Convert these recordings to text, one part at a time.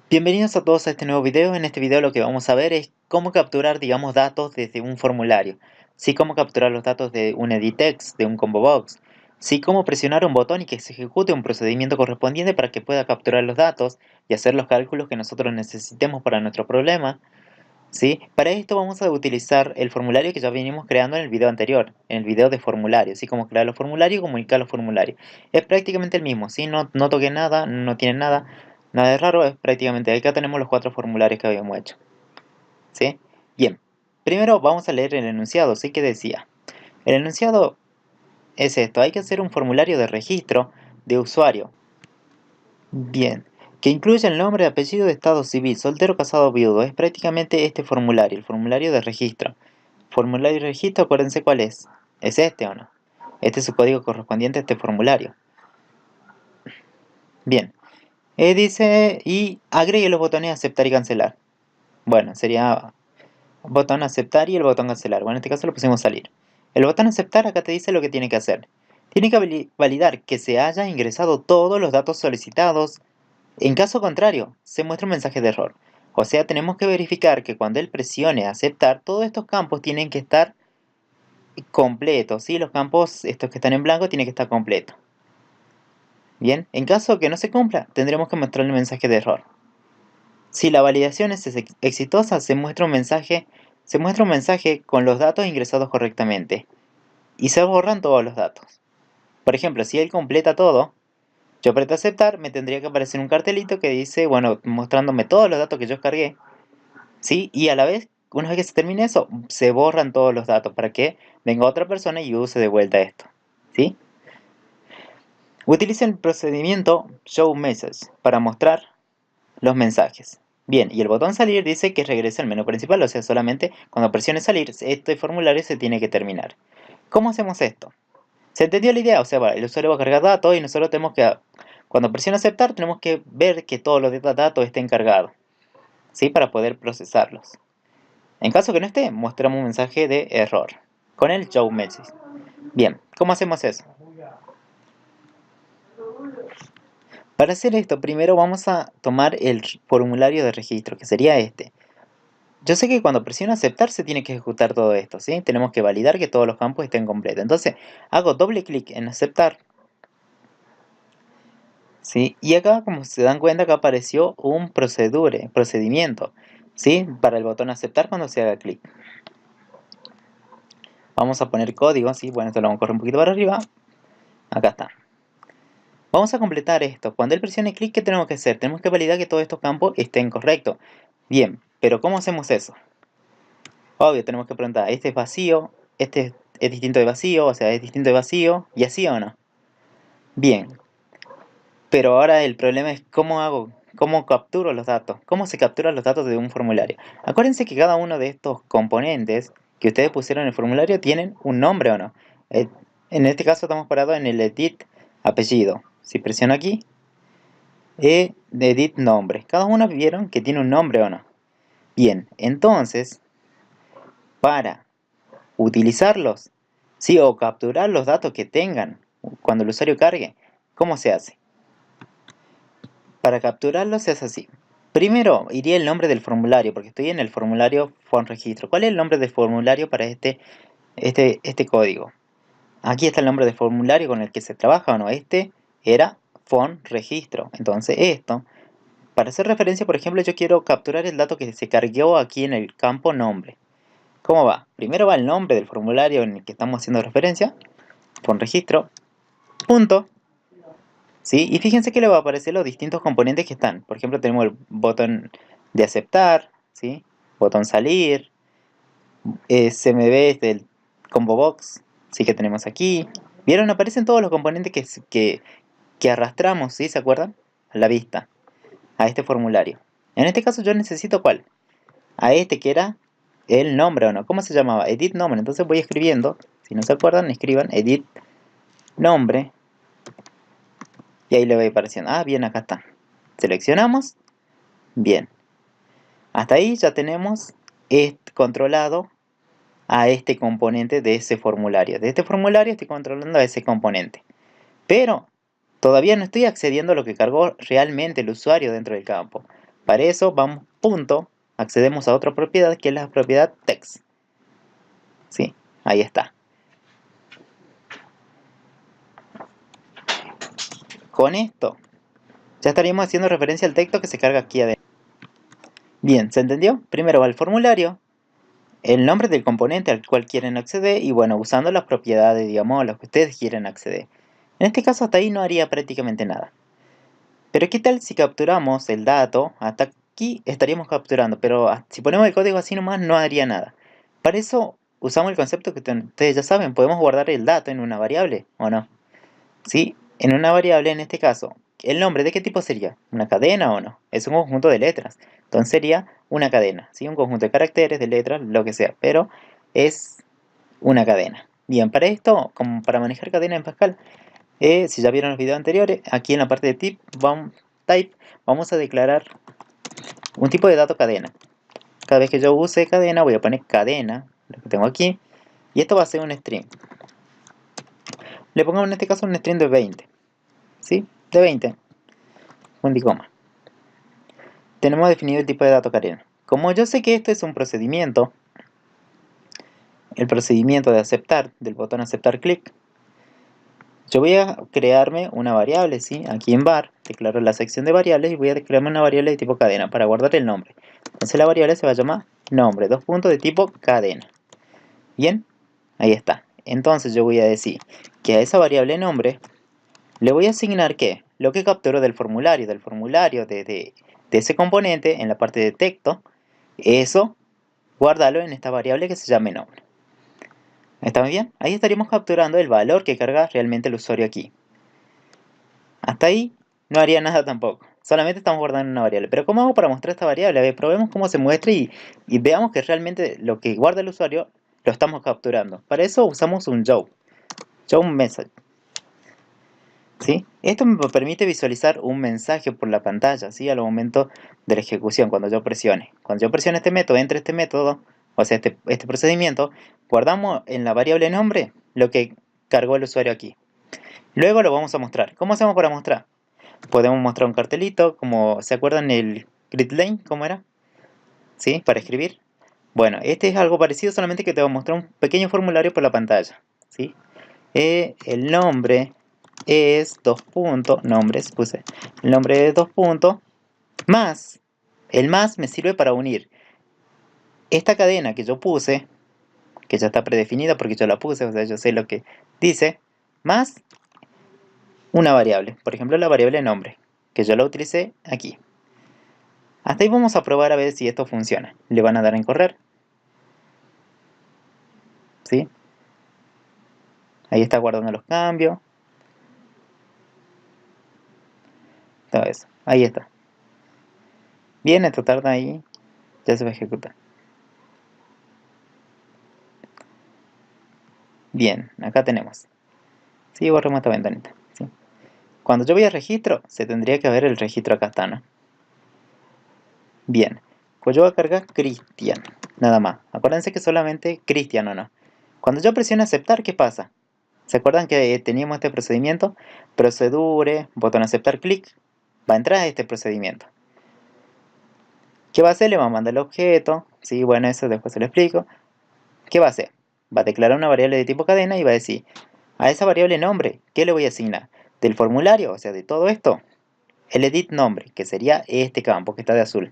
Bienvenidos a todos a este nuevo video. En este video lo que vamos a ver es cómo capturar, digamos, datos desde un formulario. Sí, cómo capturar los datos de un edit text, de un combo box. Sí, cómo presionar un botón y que se ejecute un procedimiento correspondiente para que pueda capturar los datos y hacer los cálculos que nosotros necesitemos para nuestro problema. Sí, para esto vamos a utilizar el formulario que ya venimos creando en el video anterior, en el video de formularios, ¿sí? Cómo crear los formularios y comunicar los formularios. Es prácticamente el mismo, ¿sí? No toqué nada, no tiene nada de raro, es prácticamente, acá tenemos los 4 formularios que habíamos hecho, ¿sí? Bien, primero vamos a leer el enunciado, ¿sí? Que decía, el enunciado es esto, hay que hacer un formulario de registro de usuario. Bien, que incluye el nombre, apellido, de estado civil, soltero, casado, viudo. Es prácticamente este formulario, el formulario de registro. Formulario de registro, acuérdense cuál es. ¿Es este o no? Este es su código correspondiente a este formulario. Bien, dice y agregue los botones aceptar y cancelar. Bueno, sería botón aceptar y el botón cancelar. Bueno, en este caso lo pusimos salir. El botón aceptar acá te dice lo que tiene que hacer. Tiene que validar que se haya ingresado todos los datos solicitados. En caso contrario, se muestra un mensaje de error. O sea, tenemos que verificar que cuando él presione aceptar, todos estos campos tienen que estar completos, ¿sí? Los campos, estos que están en blanco, tienen que estar completos. Bien, en caso que no se cumpla, tendremos que mostrarle un mensaje de error. Si la validación es exitosa, se muestra un mensaje con los datos ingresados correctamente. Y se borran todos los datos. Por ejemplo, si él completa todo, yo aprieto aceptar, me tendría que aparecer un cartelito que dice, bueno, mostrándome todos los datos que yo cargué, ¿sí? Y a la vez, una vez que se termine eso, se borran todos los datos para que venga otra persona y use de vuelta esto, ¿sí? Utilice el procedimiento Show Message para mostrar los mensajes. Bien, y el botón salir dice que regrese al menú principal, o sea, solamente cuando presione salir, este formulario se tiene que terminar. ¿Cómo hacemos esto? ¿Se entendió la idea? O sea, el usuario va a cargar datos y nosotros tenemos que, cuando presione aceptar, tenemos que ver que todos los datos estén cargados, ¿sí? Para poder procesarlos. En caso que no esté, mostramos un mensaje de error con el Show Message. Bien, ¿cómo hacemos eso? Para hacer esto, primero vamos a tomar el formulario de registro, que sería este. Yo sé que cuando presiono aceptar se tiene que ejecutar todo esto, ¿sí? Tenemos que validar que todos los campos estén completos. Entonces, hago doble clic en aceptar, ¿sí? Y acá, como se dan cuenta, acá apareció un procedimiento, ¿sí? Para el botón aceptar cuando se haga clic. Vamos a poner código, ¿sí? Bueno, esto lo vamos a correr un poquito para arriba. Acá está. Vamos a completar esto. Cuando él presione clic, ¿qué tenemos que hacer? Tenemos que validar que todos estos campos estén correctos. Bien, pero ¿cómo hacemos eso? Obvio, tenemos que preguntar, ¿este es vacío? ¿Este es distinto de vacío? O sea, ¿es distinto de vacío? ¿Y así o no? Bien, pero ahora el problema es cómo capturo los datos. ¿Cómo se capturan los datos de un formulario? Acuérdense que cada uno de estos componentes que ustedes pusieron en el formulario tienen un nombre o no. Eh, en este caso estamos parados en el edit apellido. Si presiono aquí, de edit nombre. Cada uno vieron que tiene un nombre o no. Bien, entonces, para utilizarlos, sí, o capturar los datos que tengan cuando el usuario cargue, ¿cómo se hace? Para capturarlos se hace así. Primero iría el nombre del formulario, porque estoy en el formulario form registro. ¿Cuál es el nombre del formulario para este código? Aquí está el nombre del formulario con el que se trabaja o no. Este era form registro. Entonces esto, para hacer referencia, por ejemplo, yo quiero capturar el dato que se cargó aquí en el campo nombre. ¿Cómo va? Primero va el nombre del formulario en el que estamos haciendo referencia, form registro, punto, ¿sí? Y fíjense que le va a aparecer los distintos componentes que están. Por ejemplo, tenemos el botón de aceptar, ¿sí? Botón salir, CMB del combo box, ¿sí? Que tenemos aquí. ¿Vieron? Aparecen todos los componentes que arrastramos, ¿sí? ¿Se acuerdan? A la vista, a este formulario. En este caso yo necesito ¿cuál? A este que era el nombre o no. ¿Cómo se llamaba? Edit nombre. Entonces voy escribiendo. Si no se acuerdan, escriban edit nombre. Y ahí le va apareciendo. Ah, bien, acá está. Seleccionamos. Bien. Hasta ahí ya tenemos controlado a este componente de ese formulario. De este formulario estoy controlando a ese componente. Pero todavía no estoy accediendo a lo que cargó realmente el usuario dentro del campo. Para eso vamos punto, accedemos a otra propiedad que es la propiedad text. ¿Sí? Ahí está. Con esto ya estaríamos haciendo referencia al texto que se carga aquí adentro. Bien, ¿se entendió? Primero va el formulario, el nombre del componente al cual quieren acceder y bueno, usando las propiedades, digamos, a las que ustedes quieren acceder. En este caso hasta ahí no haría prácticamente nada. Pero ¿qué tal si capturamos el dato? Hasta aquí estaríamos capturando, pero si ponemos el código así nomás no haría nada. Para eso usamos el concepto que ustedes ya saben, podemos guardar el dato en una variable, ¿o no? ¿Sí? En una variable, en este caso, ¿el nombre de qué tipo sería? ¿Una cadena o no? Es un conjunto de letras. Entonces sería una cadena, ¿sí? Un conjunto de caracteres, de letras, lo que sea, pero es una cadena. Bien, para esto, como para manejar cadena en Pascal, si ya vieron los videos anteriores, aquí en la parte de type vamos a declarar un tipo de dato cadena. Cada vez que yo use cadena voy a poner cadena, lo que tengo aquí, y esto va a ser un string. Le pongamos en este caso un string de 20, ¿sí? De 20, punto y coma. Tenemos definido el tipo de dato cadena. Como yo sé que esto es un procedimiento, el procedimiento de aceptar, del botón aceptar clic, yo voy a crearme una variable, ¿sí? Aquí en var, declaro la sección de variables y voy a declararme una variable de tipo cadena para guardar el nombre. Entonces la variable se va a llamar nombre, dos puntos de tipo cadena. Bien, ahí está. Entonces yo voy a decir que a esa variable nombre le voy a asignar ¿qué? Lo que capturo del formulario de ese componente en la parte de texto, eso guárdalo en esta variable que se llame nombre. ¿Está muy bien? Ahí estaríamos capturando el valor que carga realmente el usuario aquí. Hasta ahí no haría nada tampoco. Solamente estamos guardando una variable. Pero ¿cómo hago para mostrar esta variable? A ver, probemos cómo se muestra y veamos que realmente lo que guarda el usuario lo estamos capturando. Para eso usamos un show message. ¿Sí? Esto me permite visualizar un mensaje por la pantalla, ¿sí? Al momento de la ejecución, cuando yo presione. Cuando yo presione este método, entre este método, o sea, este procedimiento, guardamos en la variable nombre lo que cargó el usuario aquí. Luego lo vamos a mostrar. ¿Cómo hacemos para mostrar? Podemos mostrar un cartelito, como, ¿se acuerdan el grid lane? ¿Cómo era? ¿Sí? Para escribir. Bueno, este es algo parecido, solamente que te voy a mostrar un pequeño formulario por la pantalla, ¿sí? El nombre es dos puntos, nombres, puse, el nombre es dos puntos, más, el más me sirve para unir esta cadena que yo puse, que ya está predefinida porque yo la puse, o sea, yo sé lo que dice, más una variable, por ejemplo la variable nombre, que yo la utilicé aquí. Hasta ahí vamos a probar a ver si esto funciona. Le van a dar en correr, ¿sí? Ahí está guardando los cambios. Todo eso, ahí está. Bien, esto tarda ahí, ya se va a ejecutar. Bien, acá tenemos. Sí, borremos esta ventanita. ¿Sí? Cuando yo voy a registro, se tendría que ver el registro acá está, ¿no? Bien, pues yo voy a cargar Cristian, nada más. Acuérdense que solamente Cristian o no. Cuando yo presiono aceptar, ¿qué pasa? ¿Se acuerdan que teníamos este procedimiento? Procedure, botón aceptar, clic, va a entrar a este procedimiento. ¿Qué va a hacer? Le va a mandar el objeto, sí, bueno, eso después se lo explico. ¿Qué va a hacer? Va a declarar una variable de tipo cadena y va a decir, a esa variable nombre, ¿qué le voy a asignar? Del formulario, o sea, de todo esto, el edit nombre, que sería este campo que está de azul.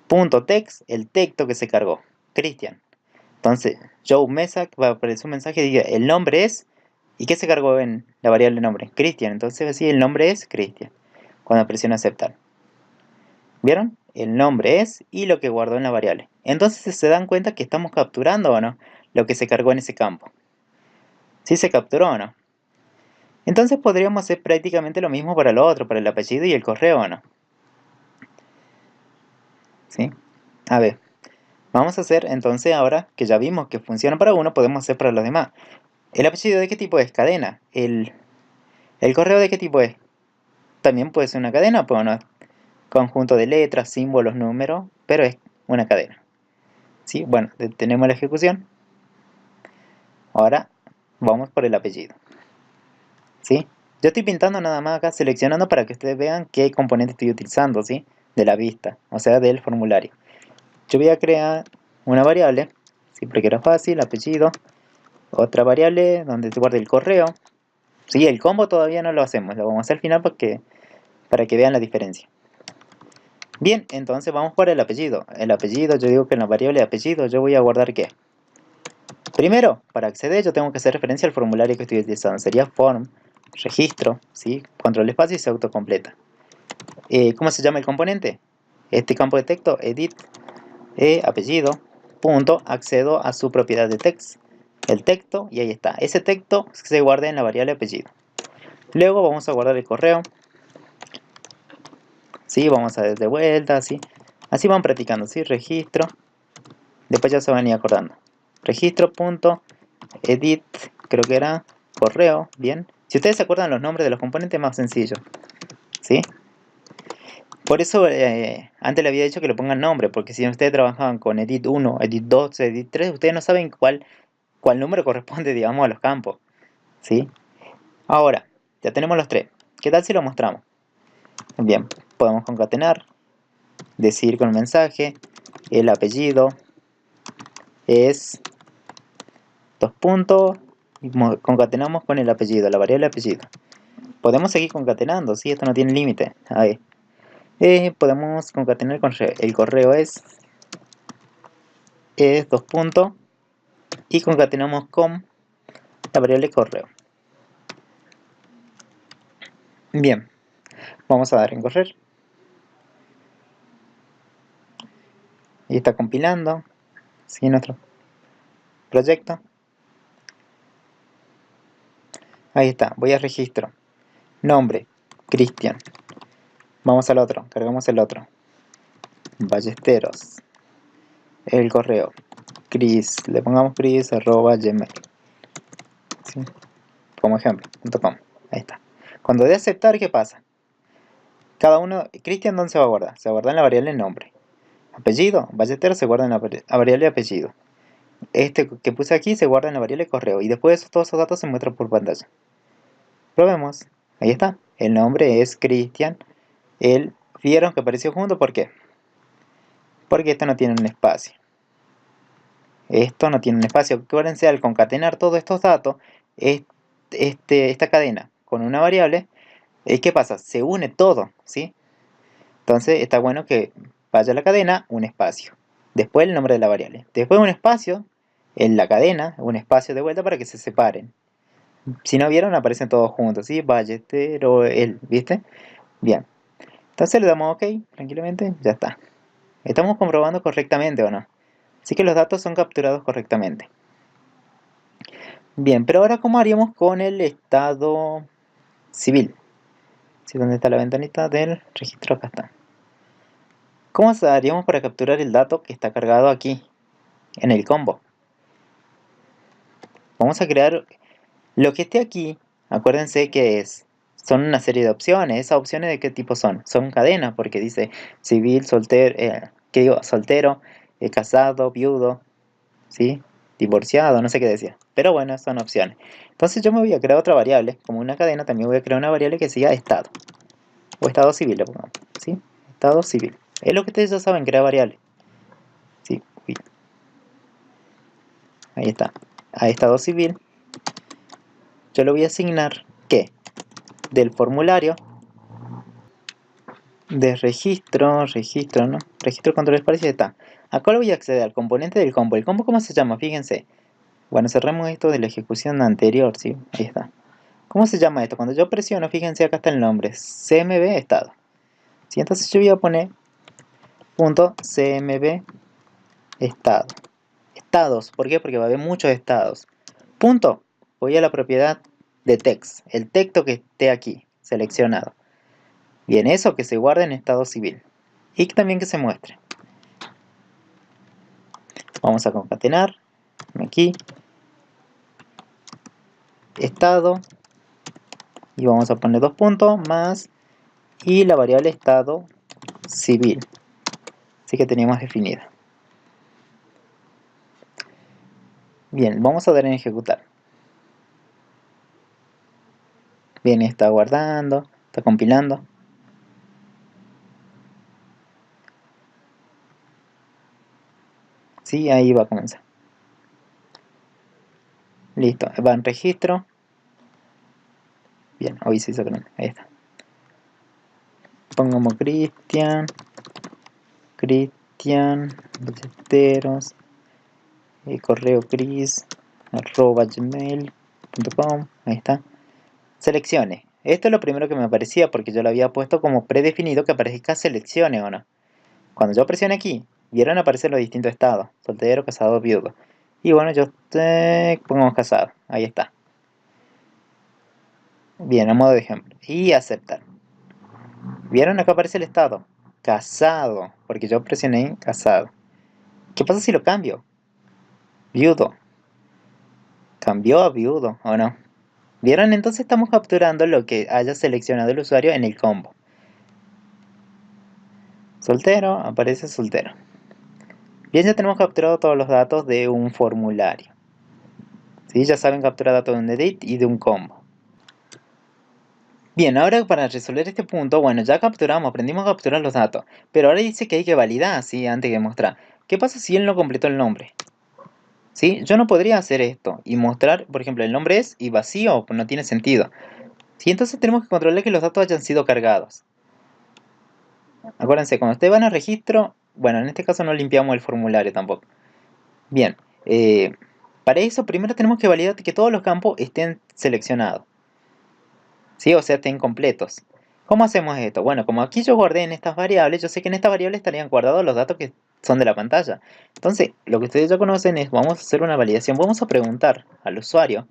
Punto text, el texto que se cargó, Cristian. Entonces, show message, va a aparecer un mensaje que diga, el nombre es, ¿y qué se cargó en la variable nombre? Cristian, entonces así el nombre es Cristian, cuando presiono aceptar. ¿Vieron? El nombre es y lo que guardó en la variable. Entonces se dan cuenta que estamos capturando o no lo que se cargó en ese campo. ¿Sí se capturó o no? Entonces podríamos hacer prácticamente lo mismo para lo otro, para el apellido y el correo o no. ¿Sí? A ver, vamos a hacer entonces ahora que ya vimos que funciona para uno, podemos hacer para los demás. ¿El apellido de qué tipo es? Cadena. ¿El correo de qué tipo es? También puede ser una cadena, pues no. Conjunto de letras, símbolos, números, pero es una cadena. ¿Sí? Bueno, detenemos la ejecución. Ahora vamos por el apellido. ¿Sí? Yo estoy pintando nada más acá, seleccionando para que ustedes vean qué componente estoy utilizando, ¿sí? de la vista, o sea, del formulario. Yo voy a crear una variable, siempre que era fácil, apellido, otra variable donde se guarde el correo. Sí, el combo todavía no lo hacemos, lo vamos a hacer al final para que vean la diferencia. Bien, entonces vamos por el apellido. El apellido, yo digo que en la variable de apellido yo voy a guardar ¿qué? Primero, para acceder yo tengo que hacer referencia al formulario que estoy utilizando. Sería form, registro, ¿sí? Control espacio y se autocompleta. ¿Cómo se llama el componente? Este campo de texto, edit, apellido, punto, accedo a su propiedad de text. El texto, y ahí está. Ese texto se guarda en la variable apellido. Luego vamos a guardar el correo. Sí, vamos a dar de vuelta, así. Así van practicando, ¿sí? Registro. Después ya se van a ir acordando. Registro.edit, creo que era correo, bien. Si ustedes se acuerdan los nombres de los componentes, es más sencillo, ¿sí? Por eso antes le había dicho que le pongan nombre, porque si ustedes trabajaban con edit 1, edit 2, edit 3, ustedes no saben cuál número corresponde, digamos, a los campos, ¿sí? Ahora, ya tenemos los tres. ¿Qué tal si lo mostramos? Bien, podemos concatenar, decir con el mensaje, el apellido es dos puntos, y concatenamos con el apellido, la variable apellido. Podemos seguir concatenando, ¿sí? Esto no tiene límite. Ahí. Podemos concatenar con el correo es dos puntos y concatenamos con la variable correo. Bien, vamos a dar en correr. Y está compilando, ¿sí? Nuestro proyecto. Ahí está, voy a registro. Nombre, Cristian. Vamos al otro, cargamos el otro. Ballesteros. El correo, Chris, le pongamos chris@gmail, ¿sí? Como ejemplo.com. Ahí está. Cuando dé aceptar, ¿qué pasa? Cada uno, Cristian, ¿dónde se va a guardar? Se va a guardar en la variable nombre. Apellido, Ballesteros se guarda en la variable apellido. Este que puse aquí se guarda en la variable correo. Y después todos esos datos se muestran por pantalla. Probemos. Ahí está. El nombre es Cristian. ¿Vieron que apareció junto? ¿Por qué? Porque esto no tiene un espacio. Esto no tiene un espacio. Acuérdense, al concatenar todos estos datos, esta cadena con una variable, ¿qué pasa? Se une todo, ¿sí? Entonces está bueno que vaya a la cadena, un espacio. Después el nombre de la variable. Después un espacio en la cadena, un espacio de vuelta para que se separen. Si no vieron, aparecen todos juntos, ¿sí? Ballestero, él, ¿viste? Bien. Entonces le damos OK, tranquilamente, ya está. Estamos comprobando correctamente o no. Así que los datos son capturados correctamente. Bien, pero ahora ¿cómo haríamos con el estado civil? ¿Sí? ¿Dónde está la ventanita del registro? Acá está. ¿Cómo haríamos para capturar el dato que está cargado aquí, en el combo? Vamos a crear lo que esté aquí. Acuérdense que son una serie de opciones. ¿Esas opciones de qué tipo son? Son cadenas, porque dice civil, soltero, ¿qué digo? Soltero, casado, viudo, ¿sí? Divorciado, no sé qué decía. Pero bueno, son opciones. Entonces yo me voy a crear otra variable. Como una cadena, también voy a crear una variable que siga estado. O estado civil, le pongamos, ¿sí? Estado civil. Es lo que ustedes ya saben, crear variables. Sí, ahí está. A estado civil, yo le voy a asignar ¿qué? Del formulario de registro, ¿no? Registro control espacio, está. Acá le voy a acceder al componente del combo. ¿El combo cómo se llama? Fíjense. Bueno, cerramos esto de la ejecución anterior, ¿sí? Ahí está. ¿Cómo se llama esto? Cuando yo presiono, fíjense, acá está el nombre. CMB estado. ¿Sí? Entonces yo voy a poner punto CMB estado. Estados, ¿por qué? Porque va a haber muchos estados. Punto. Voy a la propiedad de text. El texto que esté aquí, seleccionado. Bien, eso que se guarde en estado civil. Y también que se muestre. Vamos a concatenar. Aquí. Estado. Y vamos a poner dos puntos más. Y la variable estado civil. Así que teníamos definida. Bien, vamos a dar en ejecutar. Bien, está guardando. Está compilando. Sí, ahí va a comenzar. Listo, va en registro. Bien, hoy se hizo grande. Ahí está. Pongamos Cristian, billeteros, correo cris, @gmail.com. Ahí está. Seleccione. Esto es lo primero que me aparecía porque yo lo había puesto como predefinido que aparezca seleccione o no. Cuando yo presione aquí, vieron aparecer los distintos estados: soltero, casado, viudo. Y bueno, yo pongo casado. Ahí está. Bien, a modo de ejemplo. Y aceptar. ¿Vieron? Acá aparece el estado. Casado. Porque yo presioné casado. ¿Qué pasa si lo cambio? Viudo. Cambió a viudo, ¿o no? ¿Vieron? Entonces estamos capturando lo que haya seleccionado el usuario en el combo. Soltero, aparece soltero. Bien, ya tenemos capturado todos los datos de un formulario. ¿Sí? Ya saben capturar datos de un edit y de un combo. Bien, ahora para resolver este punto, bueno, ya capturamos, aprendimos a capturar los datos. Pero ahora dice que hay que validar, ¿sí? Antes de mostrar. ¿Qué pasa si él no completó el nombre? ¿Sí? Yo no podría hacer esto y mostrar, por ejemplo, el nombre es y vacío, pues no tiene sentido. ¿Sí? Entonces tenemos que controlar que los datos hayan sido cargados. Acuérdense, cuando ustedes van a registro, bueno, en este caso no limpiamos el formulario tampoco. Bien, para eso primero tenemos que validar que todos los campos estén seleccionados. ¿Sí? O sea, estén completos. ¿Cómo hacemos esto? Bueno, como aquí yo guardé en estas variables, yo sé que en estas variables estarían guardados los datos que son de la pantalla. Entonces, lo que ustedes ya conocen es, vamos a hacer una validación, vamos a preguntar al usuario.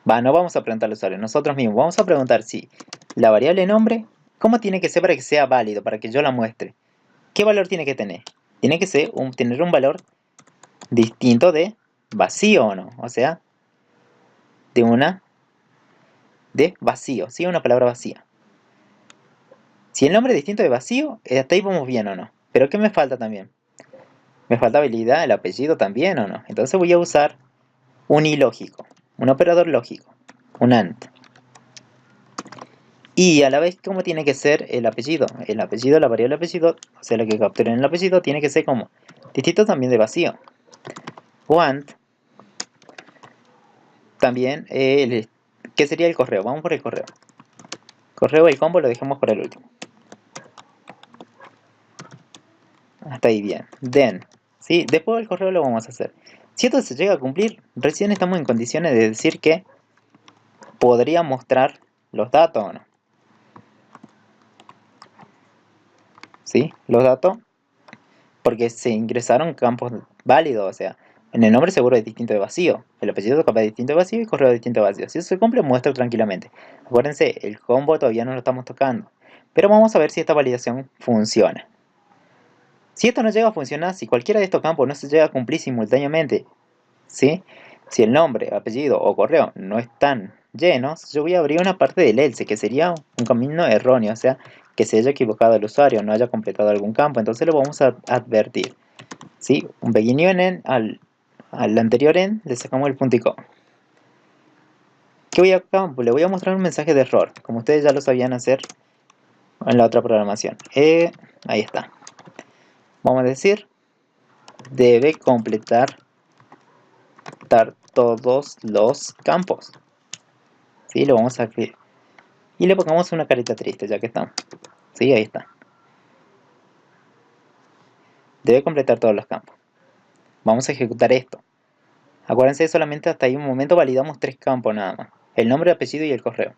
No vamos a preguntar al usuario, nosotros mismos. Vamos a preguntar si la variable nombre, ¿cómo tiene que ser para que sea válido, para que yo la muestre? ¿Qué valor tiene que tener? Tiene que ser tener un valor distinto de vacío o no. O sea, de vacío, ¿sí? Una palabra vacía. Si el nombre es distinto de vacío, hasta ahí vamos bien o no. Pero ¿qué me falta también? Me falta habilidad, el apellido también o no. Entonces voy a usar un ilógico, un operador lógico, un AND. Y a la vez, ¿cómo tiene que ser el apellido? El apellido, la variable apellido, o sea, lo que capturen el apellido, tiene que ser como distinto también de vacío. O AND. También, ¿qué sería el correo? Vamos por el correo. Correo, el combo lo dejamos para el último. Hasta ahí bien. Then, ¿sí? Después del correo lo vamos a hacer. Si esto se llega a cumplir, recién estamos en condiciones de decir que podría mostrar los datos o no. ¿Sí? Los datos, porque se ingresaron campos válidos, o sea, en el nombre seguro es distinto de vacío, el apellido capaz es distinto de vacío y correo distinto de vacío. Si eso se cumple, muestra tranquilamente. Acuérdense, el combo todavía no lo estamos tocando, pero vamos a ver si esta validación funciona. Si esto no llega a funcionar, si cualquiera de estos campos no se llega a cumplir simultáneamente, ¿sí? Si el nombre, apellido o correo no están llenos, yo voy a abrir una parte del else, que sería un camino erróneo, o sea, que se haya equivocado el usuario, no haya completado algún campo. Entonces lo vamos a advertir. ¿Sí? Un pequeño en al anterior en le sacamos el punto y coma. ¿Qué voy a acá? Pues le voy a mostrar un mensaje de error, como ustedes ya lo sabían hacer en la otra programación. Ahí está. Vamos a decir, debe completar todos los campos. ¿Sí? Lo vamos a escribir. Y le pongamos una carita triste, ya que estamos. ¿Sí? Ahí está. Debe completar todos los campos. Vamos a ejecutar esto. Acuérdense, solamente hasta ahí un momento validamos 3 campos nada más. El nombre, apellido y el correo.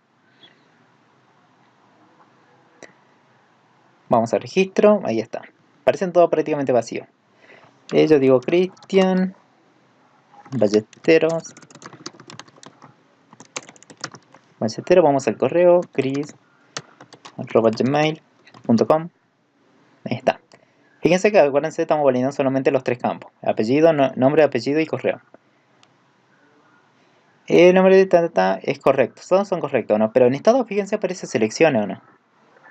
Vamos al registro, ahí está. Parecen todos prácticamente vacíos. Yo digo Cristian, Ballesteros, vamos al correo, chris@gmail.com. Ahí está. Fíjense que acuérdense, estamos validando solamente los 3 campos: apellido, nombre, apellido y correo. El nombre de es correcto, todos son correctos, ¿no? Pero en estado, fíjense, aparece seleccione o no.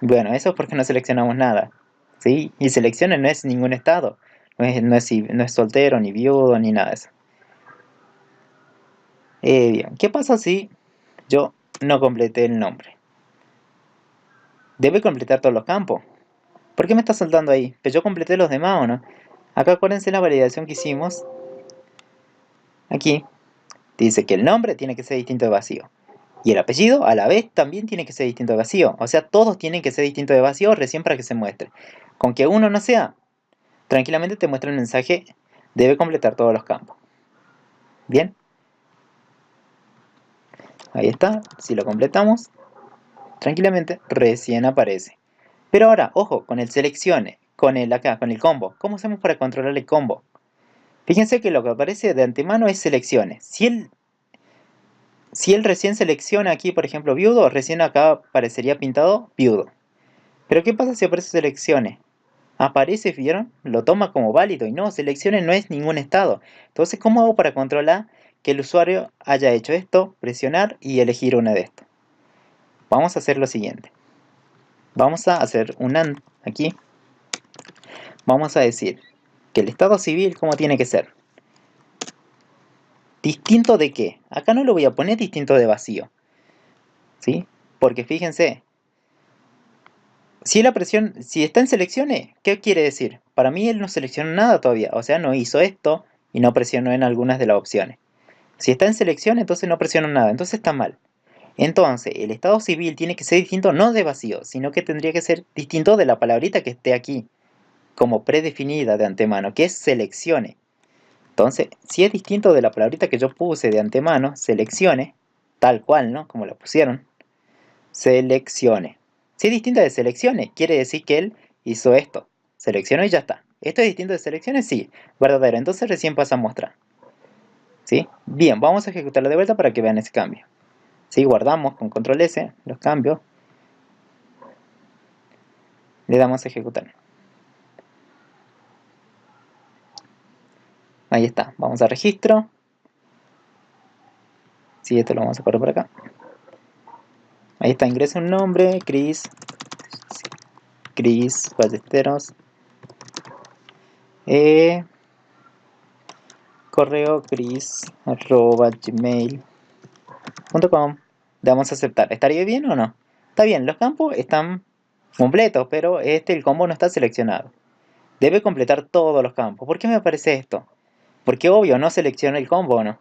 Bueno, eso es porque no seleccionamos nada. ¿Sí? Y seleccione no es ningún estado. No es soltero, ni viudo, ni nada de eso. Bien, ¿qué pasa si yo no completé el nombre? Debe completar todos los campos. ¿Por qué me está saltando ahí? Pues yo completé los demás, ¿o no? Acá acuérdense la validación que hicimos. Aquí dice que el nombre tiene que ser distinto de vacío. Y el apellido a la vez también tiene que ser distinto de vacío. O sea, todos tienen que ser distintos de vacío recién para que se muestre. Con que uno no sea, tranquilamente te muestra el mensaje, debe completar todos los campos. Bien. Ahí está. Si lo completamos, tranquilamente recién aparece. Pero ahora, ojo, con el seleccione, con el acá, con el combo. ¿Cómo hacemos para controlar el combo? Fíjense que lo que aparece de antemano es selecciones. Si él recién selecciona aquí, por ejemplo, viudo, recién acá aparecería pintado viudo. Pero ¿qué pasa si aparece selecciones? Aparece, ¿vieron? Lo toma como válido y no, selecciones no es ningún estado. Entonces, ¿cómo hago para controlar que el usuario haya hecho esto? Presionar y elegir una de estas. Vamos a hacer lo siguiente. Vamos a hacer un AND aquí. Vamos a decir que el estado civil, ¿cómo tiene que ser? ¿Distinto de qué? Acá no lo voy a poner distinto de vacío. ¿Sí? Porque fíjense, si está en selecciones, ¿qué quiere decir? Para mí él no seleccionó nada todavía, o sea, no hizo esto y no presionó en algunas de las opciones. Si está en selección, entonces no presionó nada, entonces está mal. Entonces, el estado civil tiene que ser distinto no de vacío, sino que tendría que ser distinto de la palabrita que esté aquí, como predefinida de antemano, que es seleccione. Entonces, si es distinto de la palabrita que yo puse de antemano, seleccione, tal cual, ¿no? Como la pusieron, seleccione. Si es distinta de seleccione, quiere decir que él hizo esto. Seleccionó y ya está. ¿Esto es distinto de selecciones? Sí, verdadero. Entonces recién pasa a mostrar. ¿Sí? Bien, vamos a ejecutarlo de vuelta para que vean ese cambio. ¿Sí? Guardamos con control S los cambios. Le damos a ejecutar. Ahí está. Vamos a registro. Sí, esto lo vamos a correr por acá. Ahí está, ingresa un nombre, Chris Ballesteros. Correo chris@gmail.com. Le damos a aceptar. ¿Estaría bien o no? Está bien, los campos están completos, pero el combo no está seleccionado. Debe completar todos los campos. ¿Por qué me aparece esto? Porque obvio, no selecciona el combo, ¿no?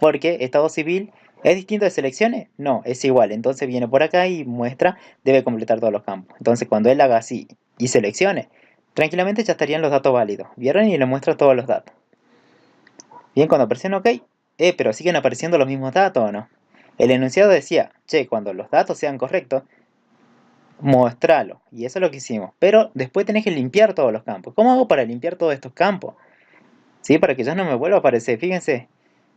Porque estado civil es distinto de selecciones. No, es igual. Entonces viene por acá y muestra, debe completar todos los campos. Entonces cuando él haga así y seleccione, tranquilamente ya estarían los datos válidos. ¿Vieron? Y le muestra todos los datos. Bien, cuando presiona OK, pero siguen apareciendo los mismos datos, ¿o no? El enunciado decía, che, cuando los datos sean correctos, mostralo. Y eso es lo que hicimos. Pero después tenés que limpiar todos los campos. ¿Cómo hago para limpiar todos estos campos? ¿Sí? Para que ya no me vuelva a aparecer. Fíjense.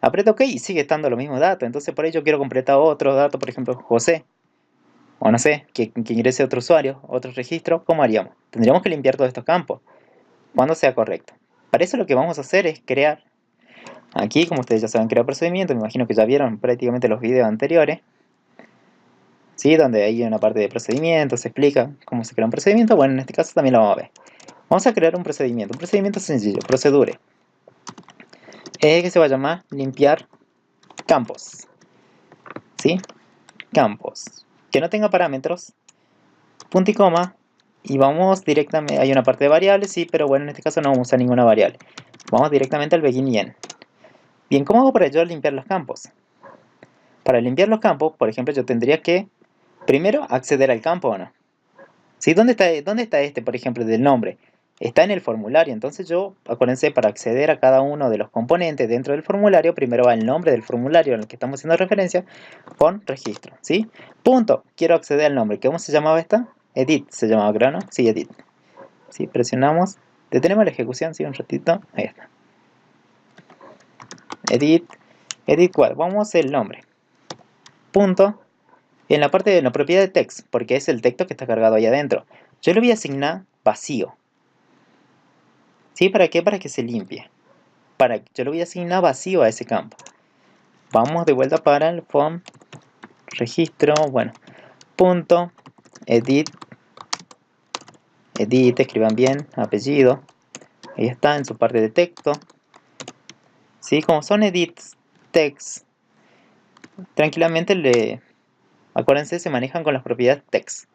Aprieto OK y sigue estando los mismos datos. Entonces por ello quiero completar otro dato, por ejemplo, José. O no sé, que ingrese otro usuario, otro registro. ¿Cómo haríamos? Tendríamos que limpiar todos estos campos. Cuando sea correcto. Para eso lo que vamos a hacer es crear. Aquí, como ustedes ya saben, crear procedimientos. Me imagino que ya vieron prácticamente los videos anteriores. ¿Sí? Donde hay una parte de procedimientos, se explica cómo se crea un procedimiento. Bueno, en este caso también lo vamos a ver. Vamos a crear un procedimiento sencillo, procedure, que se va a llamar limpiar campos. ¿Sí? Campos. Que no tenga parámetros, punto y coma, y vamos directamente, hay una parte de variables, sí, pero bueno, en este caso no vamos a usar ninguna variable. Vamos directamente al begin y end. Bien, ¿cómo hago para yo limpiar los campos? Para limpiar los campos, por ejemplo, yo tendría que primero acceder al campo, ¿o no? ¿Sí? ¿Dónde está por ejemplo, del nombre? Está en el formulario, entonces yo, acuérdense, para acceder a cada uno de los componentes dentro del formulario, primero va el nombre del formulario en el que estamos haciendo referencia, con registro, ¿sí? Punto, quiero acceder al nombre. ¿Cómo se llamaba esta? Edit se llamaba, creo, ¿no? Sí, edit. ¿Sí? Presionamos, detenemos la ejecución, sí, un ratito, ahí está. Edit cual, vamos a hacer el nombre. Punto, en la parte de la propiedad de text, porque es el texto que está cargado ahí adentro. Yo le voy a asignar vacío. ¿Sí? ¿Para qué? Para que se limpie. Yo le voy a asignar vacío a ese campo. Vamos de vuelta para el form registro, bueno, punto edit, escriban bien, apellido, ahí está en su parte de texto. ¿Sí? Como son edits text, tranquilamente acuérdense, se manejan con las propiedades text.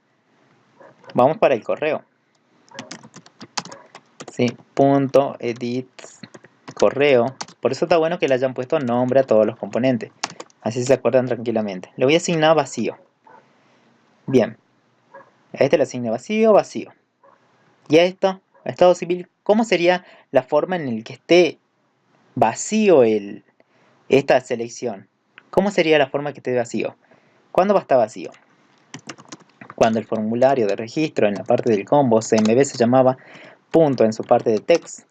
Vamos para el correo. ¿sí? Punto edit correo. Por eso está bueno que le hayan puesto nombre a todos los componentes. Así se acuerdan tranquilamente. Le voy a asignar vacío. Bien. A este le asigno vacío, vacío. Y a esto, a estado civil, ¿cómo sería la forma en la que esté vacío esta selección? ¿Cómo sería la forma que esté vacío? ¿Cuándo va a estar vacío? Cuando el formulario de registro en la parte del combo CMB se llamaba punto en su parte de text.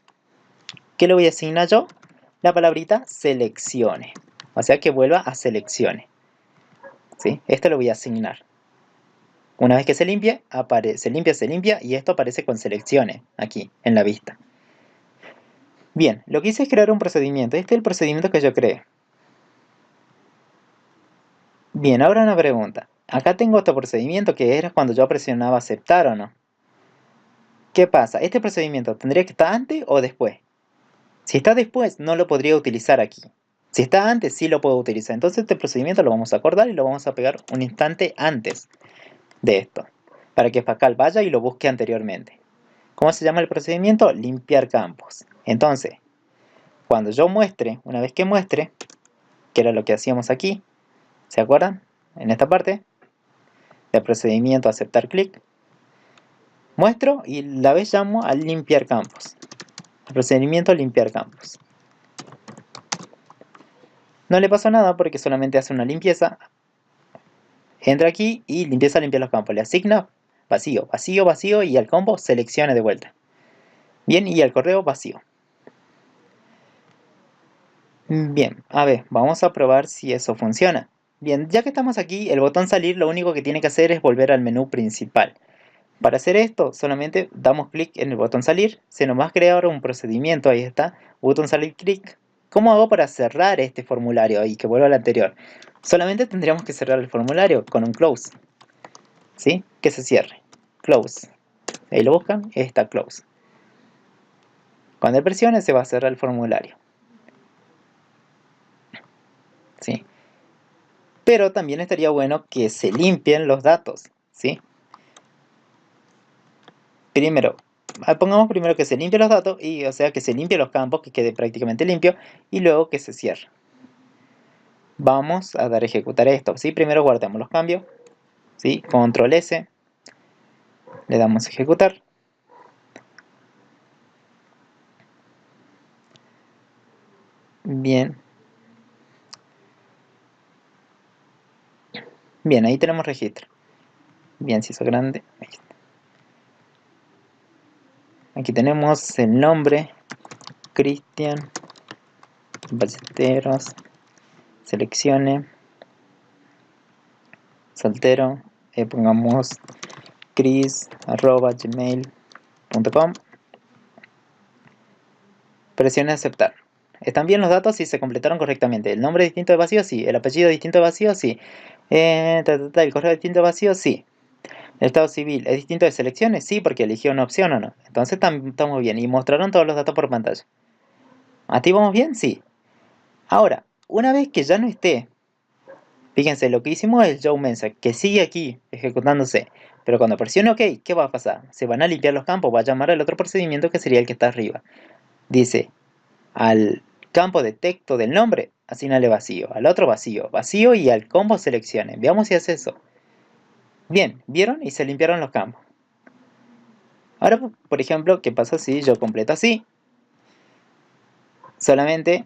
¿Qué le voy a asignar yo? La palabrita seleccione. O sea que vuelva a seleccione. ¿Sí? Esto lo voy a asignar. Una vez que se limpie, se limpia y esto aparece con seleccione aquí en la vista. Bien, lo que hice es crear un procedimiento. Este es el procedimiento que yo creé. Bien, ahora una pregunta. Acá tengo otro procedimiento que era cuando yo presionaba aceptar o no. ¿Qué pasa? ¿Este procedimiento tendría que estar antes o después? Si está después, no lo podría utilizar aquí. Si está antes, sí lo puedo utilizar. Entonces este procedimiento lo vamos a acordar y lo vamos a pegar un instante antes de esto. Para que Facal vaya y lo busque anteriormente. ¿Cómo se llama el procedimiento? Limpiar campos. Entonces, cuando yo muestre, una vez que muestre, que era lo que hacíamos aquí, ¿se acuerdan? En esta parte, del procedimiento aceptar clic, muestro y la vez llamo a limpiar campos. El procedimiento limpiar campos. No le pasó nada porque solamente hace una limpieza. Entra aquí y empieza a limpiar los campos. Le asigna vacío, vacío, vacío y al combo seleccione de vuelta. Bien, y al correo vacío. Bien, a ver, vamos a probar si eso funciona. Bien, ya que estamos aquí, el botón salir lo único que tiene que hacer es volver al menú principal. Para hacer esto, solamente damos clic en el botón salir, se nos va a crear un procedimiento, ahí está, botón salir clic. ¿Cómo hago para cerrar este formulario y que vuelva al anterior? Solamente tendríamos que cerrar el formulario con un close, ¿sí? Que se cierre, close. Ahí lo buscan, está close. Cuando presione se va a cerrar el formulario, ¿sí? Pero también estaría bueno que se limpien los datos, ¿sí? Primero, pongamos primero que se limpien los datos, o sea que se limpien los campos, que quede prácticamente limpio, y luego que se cierre. Vamos a dar a ejecutar esto, ¿sí? Primero guardamos los cambios, ¿sí? Control S, le damos a ejecutar. Bien. Bien, ahí tenemos registro. Bien, se hizo grande. Ahí está. Aquí tenemos el nombre, Cristian Ballesteros, seleccione, soltero, pongamos chris@gmail.com. Presione aceptar. ¿Están bien los datos? Sí, se completaron correctamente. ¿El nombre distinto de vacío? Sí. ¿El apellido distinto de vacío? Sí. ¿El correo distinto de vacío? Sí. ¿El estado civil es distinto de selecciones? Sí, porque eligió una opción o no. Entonces estamos bien. Y mostraron todos los datos por pantalla. ¿Aquí vamos bien? Sí. Ahora, una vez que ya no esté, fíjense, lo que hicimos es el show message, que sigue aquí ejecutándose. Pero cuando presione OK, ¿qué va a pasar? Se van a limpiar los campos, va a llamar al otro procedimiento que sería el que está arriba. Dice, al campo de texto del nombre, asignale vacío, al otro vacío, vacío y al combo seleccione. Veamos si hace eso. Bien, ¿vieron? Y se limpiaron los campos. Ahora, por ejemplo, ¿qué pasa si yo completo así? Solamente,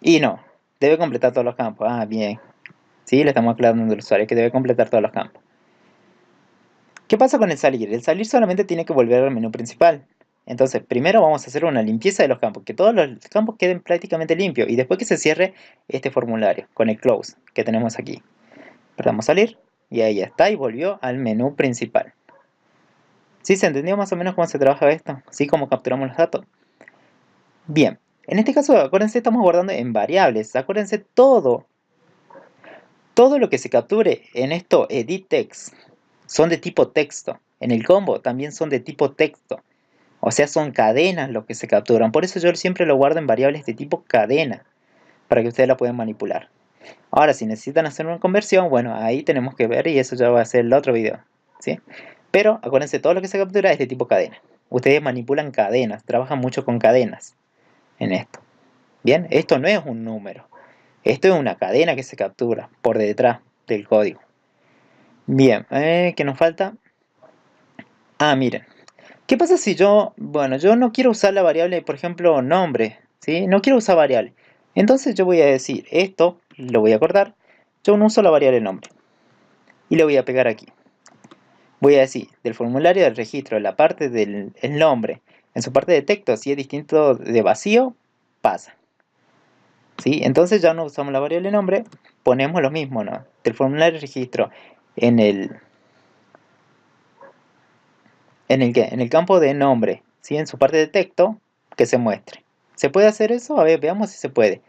y no, debe completar todos los campos. Ah, bien. Sí, le estamos aclarando al usuario que debe completar todos los campos. ¿Qué pasa con el salir? El salir solamente tiene que volver al menú principal. Entonces, primero vamos a hacer una limpieza de los campos, que todos los campos queden prácticamente limpios. Y después que se cierre este formulario con el close que tenemos aquí. Damos salir y ahí está y volvió al menú principal. ¿Sí se entendió más o menos cómo se trabaja esto? ¿Sí? ¿Cómo capturamos los datos? Bien, en este caso, acuérdense, estamos guardando en variables. Acuérdense todo lo que se capture en esto, edit text, son de tipo texto. En el combo también son de tipo texto. O sea, son cadenas lo que se capturan. Por eso yo siempre lo guardo en variables de tipo cadena, para que ustedes la puedan manipular. Ahora, si necesitan hacer una conversión, bueno, ahí tenemos que ver y eso ya va a ser el otro video, ¿sí? Pero acuérdense, todo lo que se captura es de tipo cadena. Ustedes manipulan cadenas, trabajan mucho con cadenas en esto. Bien, esto no es un número. Esto es una cadena que se captura por detrás del código. Bien, ¿qué nos falta? Ah, miren. ¿Qué pasa si yo no quiero usar la variable, por ejemplo, nombre, ¿sí? No quiero usar variable. Entonces yo voy a decir, esto lo voy a cortar. Yo no uso la variable nombre. Y lo voy a pegar aquí. Voy a decir, del formulario del registro, la parte del el nombre, en su parte de texto, si es distinto de vacío, pasa. ¿Sí? Entonces ya no usamos la variable nombre, ponemos lo mismo, ¿no? Del formulario de registro en en el campo de nombre, ¿sí? En su parte de texto, que se muestre. ¿Se puede hacer eso? A ver, veamos si se puede.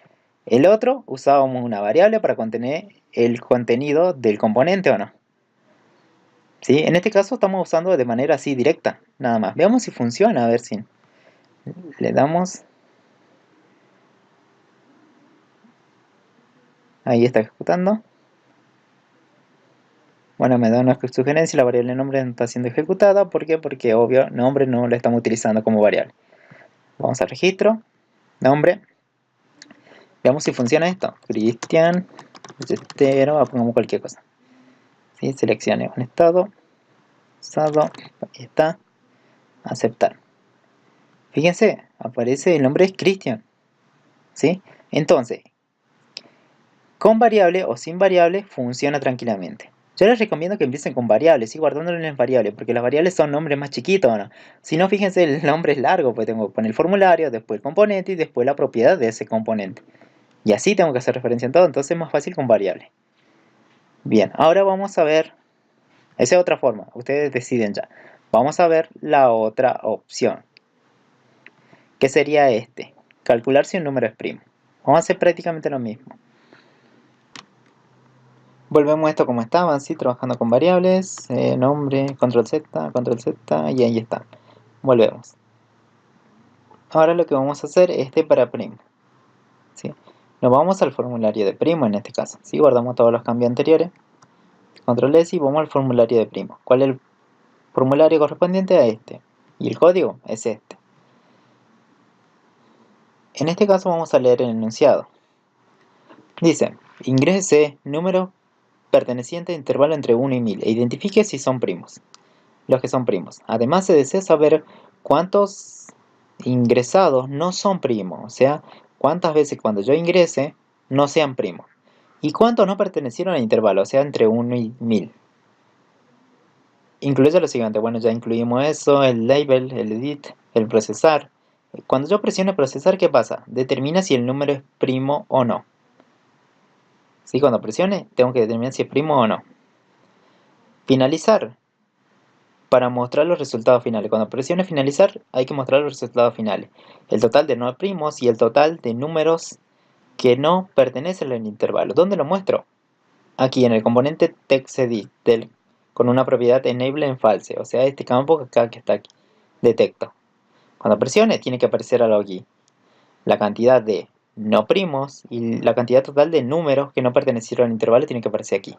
El otro, usábamos una variable para contener el contenido del componente o no. ¿Sí? En este caso estamos usando de manera así directa, nada más. Veamos si funciona, a ver si le damos. Ahí está ejecutando. Bueno, me da una sugerencia, la variable nombre no está siendo ejecutada. ¿Por qué? Porque obvio, nombre no lo estamos utilizando como variable. Vamos al registro, nombre. Veamos si funciona esto. Cristian, billetero, pongamos cualquier cosa. ¿Sí? Seleccione un estado, usado, ahí está, aceptar. Fíjense, aparece el nombre es Cristian. ¿Sí? Entonces, con variable o sin variable funciona tranquilamente. Yo les recomiendo que empiecen con variables, ¿sí? Guardándolo en variables, porque las variables son nombres más chiquitos, ¿no? Si no, fíjense, el nombre es largo, pues tengo que poner el formulario, después el componente y después la propiedad de ese componente. Y así tengo que hacer referencia en todo, entonces es más fácil con variables. Bien, ahora vamos a ver, esa es otra forma, ustedes deciden ya. Vamos a ver la otra opción, que sería calcular si un número es primo. Vamos a hacer prácticamente lo mismo. Volvemos a esto como estaban, ¿sí? Trabajando con variables, nombre, control Z, y ahí está. Volvemos. Ahora lo que vamos a hacer es para primo, ¿sí? Nos vamos al formulario de primo en este caso, ¿sí? Guardamos todos los cambios anteriores. Control S y vamos al formulario de primo. ¿Cuál es el formulario correspondiente a este? Y el código es este. En este caso vamos a leer el enunciado. Dice, ingrese número perteneciente a intervalo entre 1 y 1000 e identifique si son primos. Los que son primos. Además se desea saber cuántos ingresados no son primos, o sea, cuántas veces cuando yo ingrese no sean primos. Y cuántos no pertenecieron al intervalo, o sea, entre 1 y 1000. Incluye lo siguiente, bueno, ya incluimos eso, el label, el edit, el procesar. Cuando yo presiono procesar, ¿qué pasa? Determina si el número es primo o no. ¿Sí? Cuando presione, tengo que determinar si es primo o no. Finalizar, para mostrar los resultados finales. Cuando presione finalizar, hay que mostrar los resultados finales. El total de no primos y el total de números que no pertenecen al intervalo. ¿Dónde lo muestro? Aquí en el componente TextEdit con una propiedad enable en false, o sea, este campo acá que está aquí, de texto. Cuando presione, tiene que aparecer algo aquí. La cantidad de no primos y la cantidad total de números que no pertenecieron al intervalo tiene que aparecer aquí.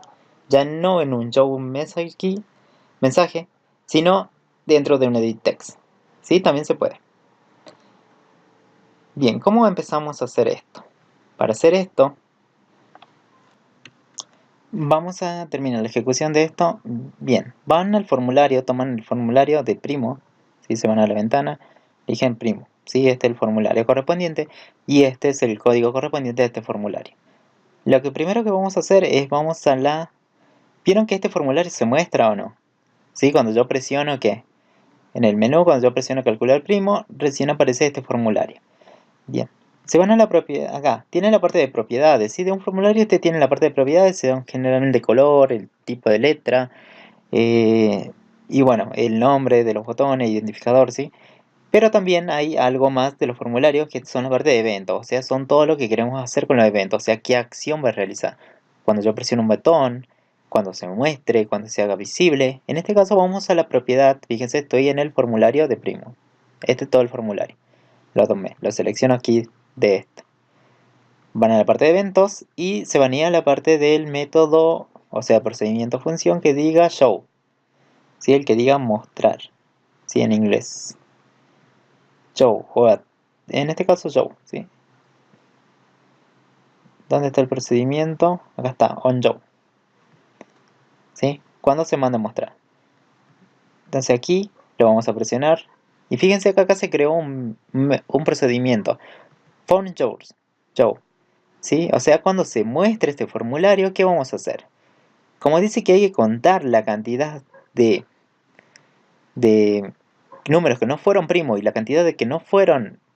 Ya no en un show mensaje, sino dentro de un edit text. ¿Sí? También se puede. Bien, ¿cómo empezamos a hacer esto? Para hacer esto, vamos a terminar la ejecución de esto. Bien, van al formulario, toman el formulario de primo, ¿sí? Se van a la ventana, eligen primo, ¿sí? Este es el formulario correspondiente y este es el código correspondiente de este formulario. Lo que primero que vamos a hacer es, vamos a la... ¿Vieron que este formulario se muestra o no? ¿Sí? Cuando yo presiono, ¿qué? En el menú, cuando yo presiono calcular primo, recién aparece este formulario. Bien. Se van a la propiedad, acá, tiene la parte de propiedades, ¿sí? De un formulario tiene la parte de propiedades, se dan generalmente color, el tipo de letra, y bueno, el nombre de los botones, identificador, ¿sí? Pero también hay algo más de los formularios que son la parte de eventos, o sea, son todo lo que queremos hacer con los eventos, o sea, qué acción va a realizar. Cuando yo presiono un botón, cuando se muestre, cuando se haga visible. En este caso vamos a la propiedad, fíjense, estoy en el formulario de primo. Este es todo el formulario. Lo tomé, lo selecciono aquí de esto. Van a la parte de eventos y se van a ir a la parte del método, o sea, procedimiento función que diga show, ¿sí? El que diga mostrar, ¿sí? En inglés. Joe, en este caso Joe, ¿sí? ¿Dónde está el procedimiento? Acá está, on Joe, ¿sí? ¿Cuándo se manda a mostrar? Entonces aquí lo vamos a presionar. Y fíjense que acá se creó un procedimiento. Phone Joe, ¿sí? O sea, cuando se muestre este formulario, ¿qué vamos a hacer? Como dice que hay que contar la cantidad de números que no fueron primos y la cantidad de que no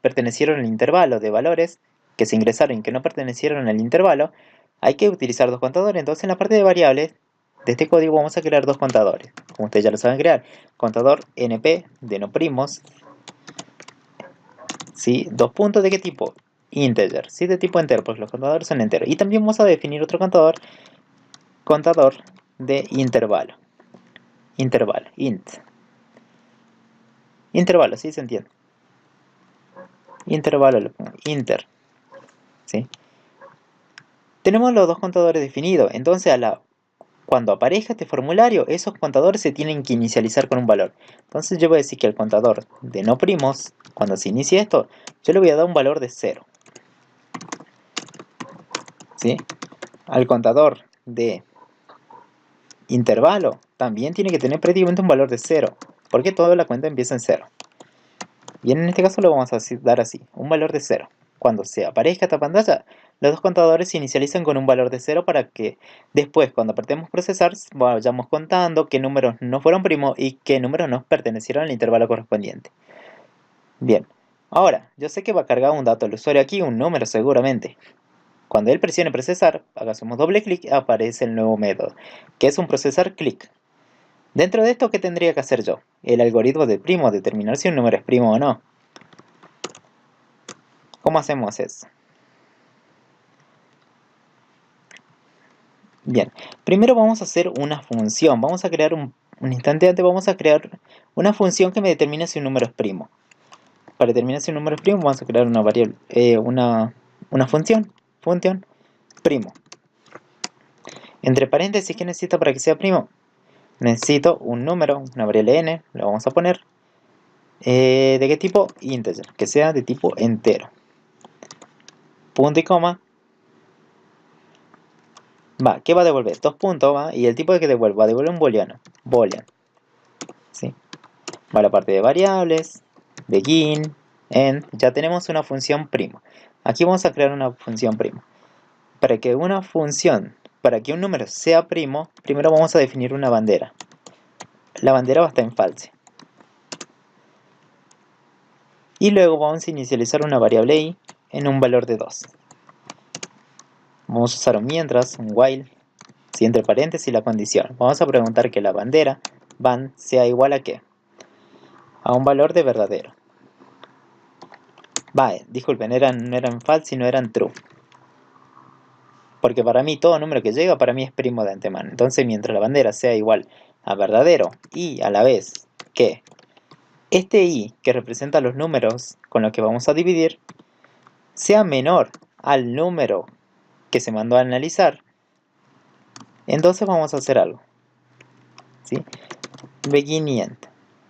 pertenecieron al intervalo de valores que se ingresaron y que no pertenecieron al intervalo, hay que utilizar dos contadores. Entonces en la parte de variables de este código vamos a crear dos contadores, como ustedes ya lo saben crear. Contador NP de no primos, ¿sí? Dos puntos, ¿de qué tipo? Integer, ¿sí? De tipo entero, porque los contadores son enteros. Y también vamos a definir otro contador de intervalo, int. Intervalo, ¿sí? Se entiende. Intervalo, lo pongo, inter, ¿sí? Tenemos los dos contadores definidos, entonces cuando aparezca este formulario, esos contadores se tienen que inicializar con un valor. Entonces yo voy a decir que el contador de no primos, cuando se inicie esto, yo le voy a dar un valor de 0. ¿Sí? Al contador de intervalo también tiene que tener prácticamente un valor de 0, porque toda la cuenta empieza en 0. Bien, en este caso lo vamos a dar así, un valor de 0. Cuando se aparezca esta pantalla, los dos contadores se inicializan con un valor de 0 para que después, cuando apretemos procesar, vayamos contando qué números no fueron primos y qué números nos pertenecieron al intervalo correspondiente. Bien, ahora, yo sé que va a cargar un dato al usuario aquí, un número seguramente. Cuando él presione procesar, hagamos doble clic, aparece el nuevo método, que es un procesar clic. Dentro de esto, ¿qué tendría que hacer yo? El algoritmo de primo, determinar si un número es primo o no. ¿Cómo hacemos eso? Bien, primero vamos a hacer una función. Vamos a crear un instante antes, vamos a crear una función que me determine si un número es primo. Para determinar si un número es primo, vamos a crear una variable, una función primo. Entre paréntesis, ¿qué necesito para que sea primo? Necesito un número, una variable n, lo vamos a poner. ¿De qué tipo? Integer, que sea de tipo entero. Punto y coma. ¿Qué va a devolver? 2 puntos, y el tipo de que devuelve, va a devolver un booleano. Boolean. ¿Sí? Va a la parte de variables, begin, end. Ya tenemos una función primo. Aquí vamos a crear una función primo. Para que un número sea primo, primero vamos a definir una bandera. La bandera va a estar en false. Y luego vamos a inicializar una variable i en un valor de 2. Vamos a usar un mientras, un while, si entre paréntesis la condición. Vamos a preguntar que la bandera band sea igual a ¿qué? A un valor de verdadero. Disculpen, no eran false, sino eran true. Porque para mí todo número que llega para mí es primo de antemano. Entonces mientras la bandera sea igual a verdadero y a la vez que este i que representa los números con los que vamos a dividir sea menor al número que se mandó a analizar, entonces vamos a hacer algo. ¿Sí? Begin y end.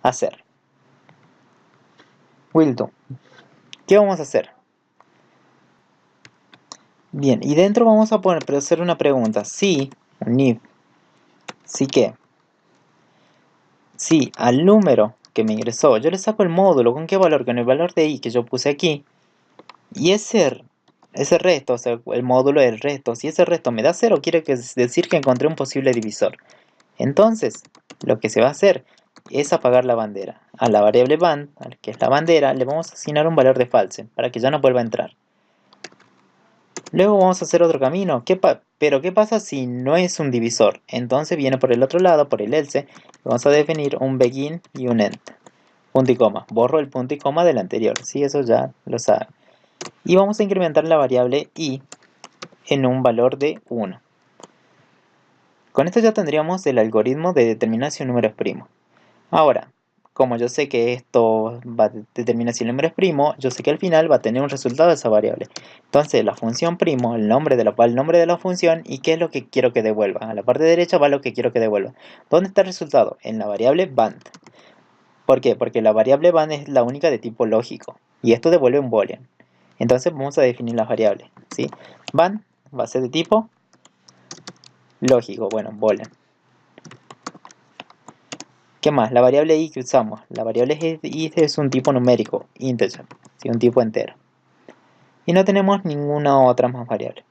Hacer. Will do. ¿Qué vamos a hacer? Bien, y dentro vamos a hacer una pregunta. Si, un if, si que, si al número que me ingresó, yo le saco el módulo, ¿con qué valor? Con el valor de i que yo puse aquí. Y ese resto, o sea, el módulo del resto, si ese resto me da 0, quiere decir que encontré un posible divisor. Entonces, lo que se va a hacer es apagar la bandera. A la variable band, que es la bandera, le vamos a asignar un valor de false, para que ya no vuelva a entrar. Luego vamos a hacer otro camino. Pero ¿qué pasa si no es un divisor? Entonces viene por el otro lado, por el else, vamos a definir un begin y un end. Punto y coma. Borro el punto y coma del anterior. Sí, eso ya lo saben. Y vamos a incrementar la variable i en un valor de 1. Con esto ya tendríamos el algoritmo de determinar si un número es primo. Ahora, como yo sé que esto va a determinar si el número es primo, yo sé que al final va a tener un resultado de esa variable. Entonces la función primo, el nombre de la función y qué es lo que quiero que devuelva. A la parte derecha va lo que quiero que devuelva. ¿Dónde está el resultado? En la variable band. ¿Por qué? Porque la variable van es la única de tipo lógico. Y esto devuelve un boolean. Entonces vamos a definir las variables, ¿sí? Van va a ser de tipo lógico, bueno, boolean. ¿Qué más? La variable i que usamos. La variable i es un tipo numérico, integer, ¿sí? Un tipo entero. Y no tenemos ninguna otra más variable.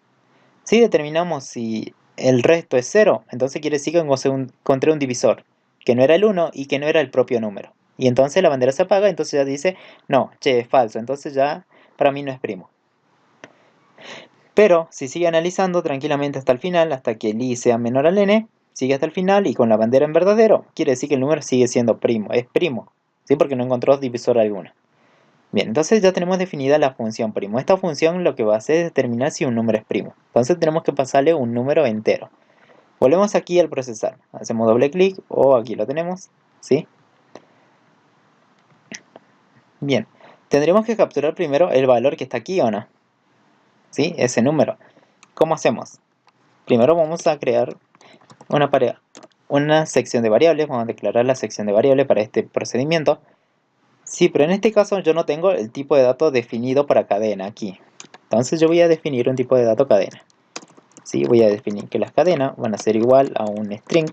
Si determinamos si el resto es 0, entonces quiere decir que encontré un divisor, que no era el 1 y que no era el propio número. Y entonces la bandera se apaga, entonces ya dice, no, che, es falso, entonces ya para mí no es primo. Pero si sigue analizando tranquilamente hasta el final, hasta que el i sea menor al n, sigue hasta el final y con la bandera en verdadero, quiere decir que el número sigue siendo primo, es primo, ¿sí? Porque no encontró divisor alguno. Bien, entonces ya tenemos definida la función primo. Esta función lo que va a hacer es determinar si un número es primo. Entonces tenemos que pasarle un número entero. Volvemos aquí al procesar. Hacemos doble clic o aquí lo tenemos, ¿sí? Bien, tendremos que capturar primero el valor que está aquí o no, ¿sí? Ese número. ¿Cómo hacemos? Primero vamos a crear una sección de variables. Vamos a declarar la sección de variables para este procedimiento. Sí, pero en este caso yo no tengo el tipo de dato definido para cadena aquí. Entonces yo voy a definir un tipo de dato cadena. ¿Sí? Voy a definir que las cadenas van a ser igual a un string.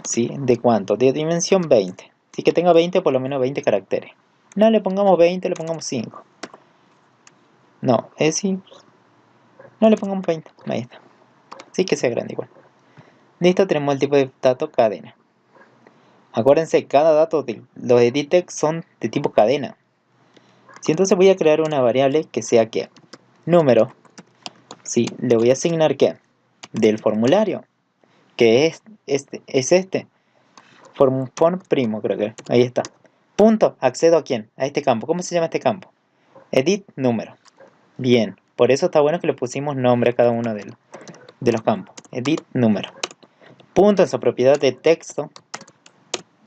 ¿Sí? ¿De cuánto? De dimensión 20. Así que tenga 20, por lo menos 20 caracteres. No le pongamos 20, le pongamos 5. No, es sí. No le pongamos 20. Ahí está. Sí, que sea grande igual. Listo, tenemos el tipo de dato cadena. Acuérdense, cada dato de los edit text son de tipo cadena. Si entonces voy a crear una variable que sea que número. Sí, le voy a asignar que del formulario, que es este. Form primo, creo que. Ahí está. Punto. ¿Accedo a quién? A este campo. ¿Cómo se llama este campo? Edit número. Bien. Por eso está bueno que le pusimos nombre a cada uno de los campos. Edit número. Punto en su propiedad de texto.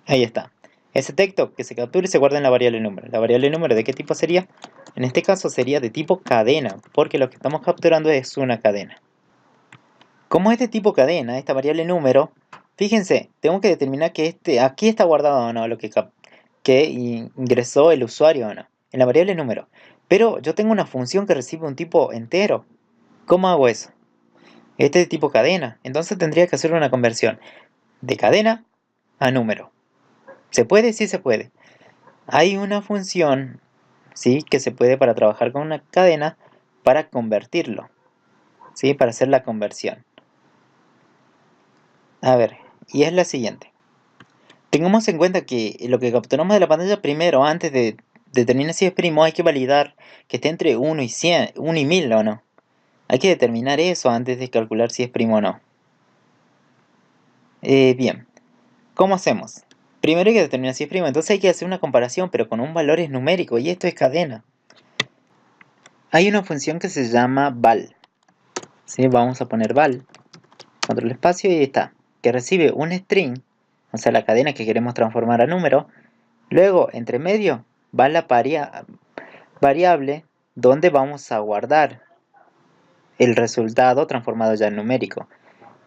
Ahí está. Ese texto que se captura y se guarda en la variable número. ¿La variable número de qué tipo sería? En este caso sería de tipo cadena, porque lo que estamos capturando es una cadena. Como es de tipo cadena, esta variable número, fíjense, tengo que determinar que aquí está guardado o no lo que ingresó el usuario o no, en la variable número. Pero yo tengo una función que recibe un tipo entero. ¿Cómo hago eso? Este es de tipo cadena, entonces tendría que hacer una conversión de cadena a número. ¿Se puede? Sí se puede. Hay una función, ¿sí? Que se puede para trabajar con una cadena para convertirlo, ¿sí? Para hacer la conversión. A ver, y es la siguiente. Tengamos en cuenta que lo que capturamos de la pantalla primero, antes de determinar si es primo, hay que validar que esté entre 1 y 100, 1 y 1000 o no. Hay que determinar eso antes de calcular si es primo o no. Bien, ¿cómo hacemos? Primero hay que determinar si es primo, entonces hay que hacer una comparación, pero con un valor es numérico, y esto es cadena. Hay una función que se llama val. ¿Sí? Vamos a poner val, control espacio, y ahí está. Que recibe un string, o sea, la cadena que queremos transformar a número. Luego, entre medio, va la variable donde vamos a guardar el resultado transformado ya en numérico.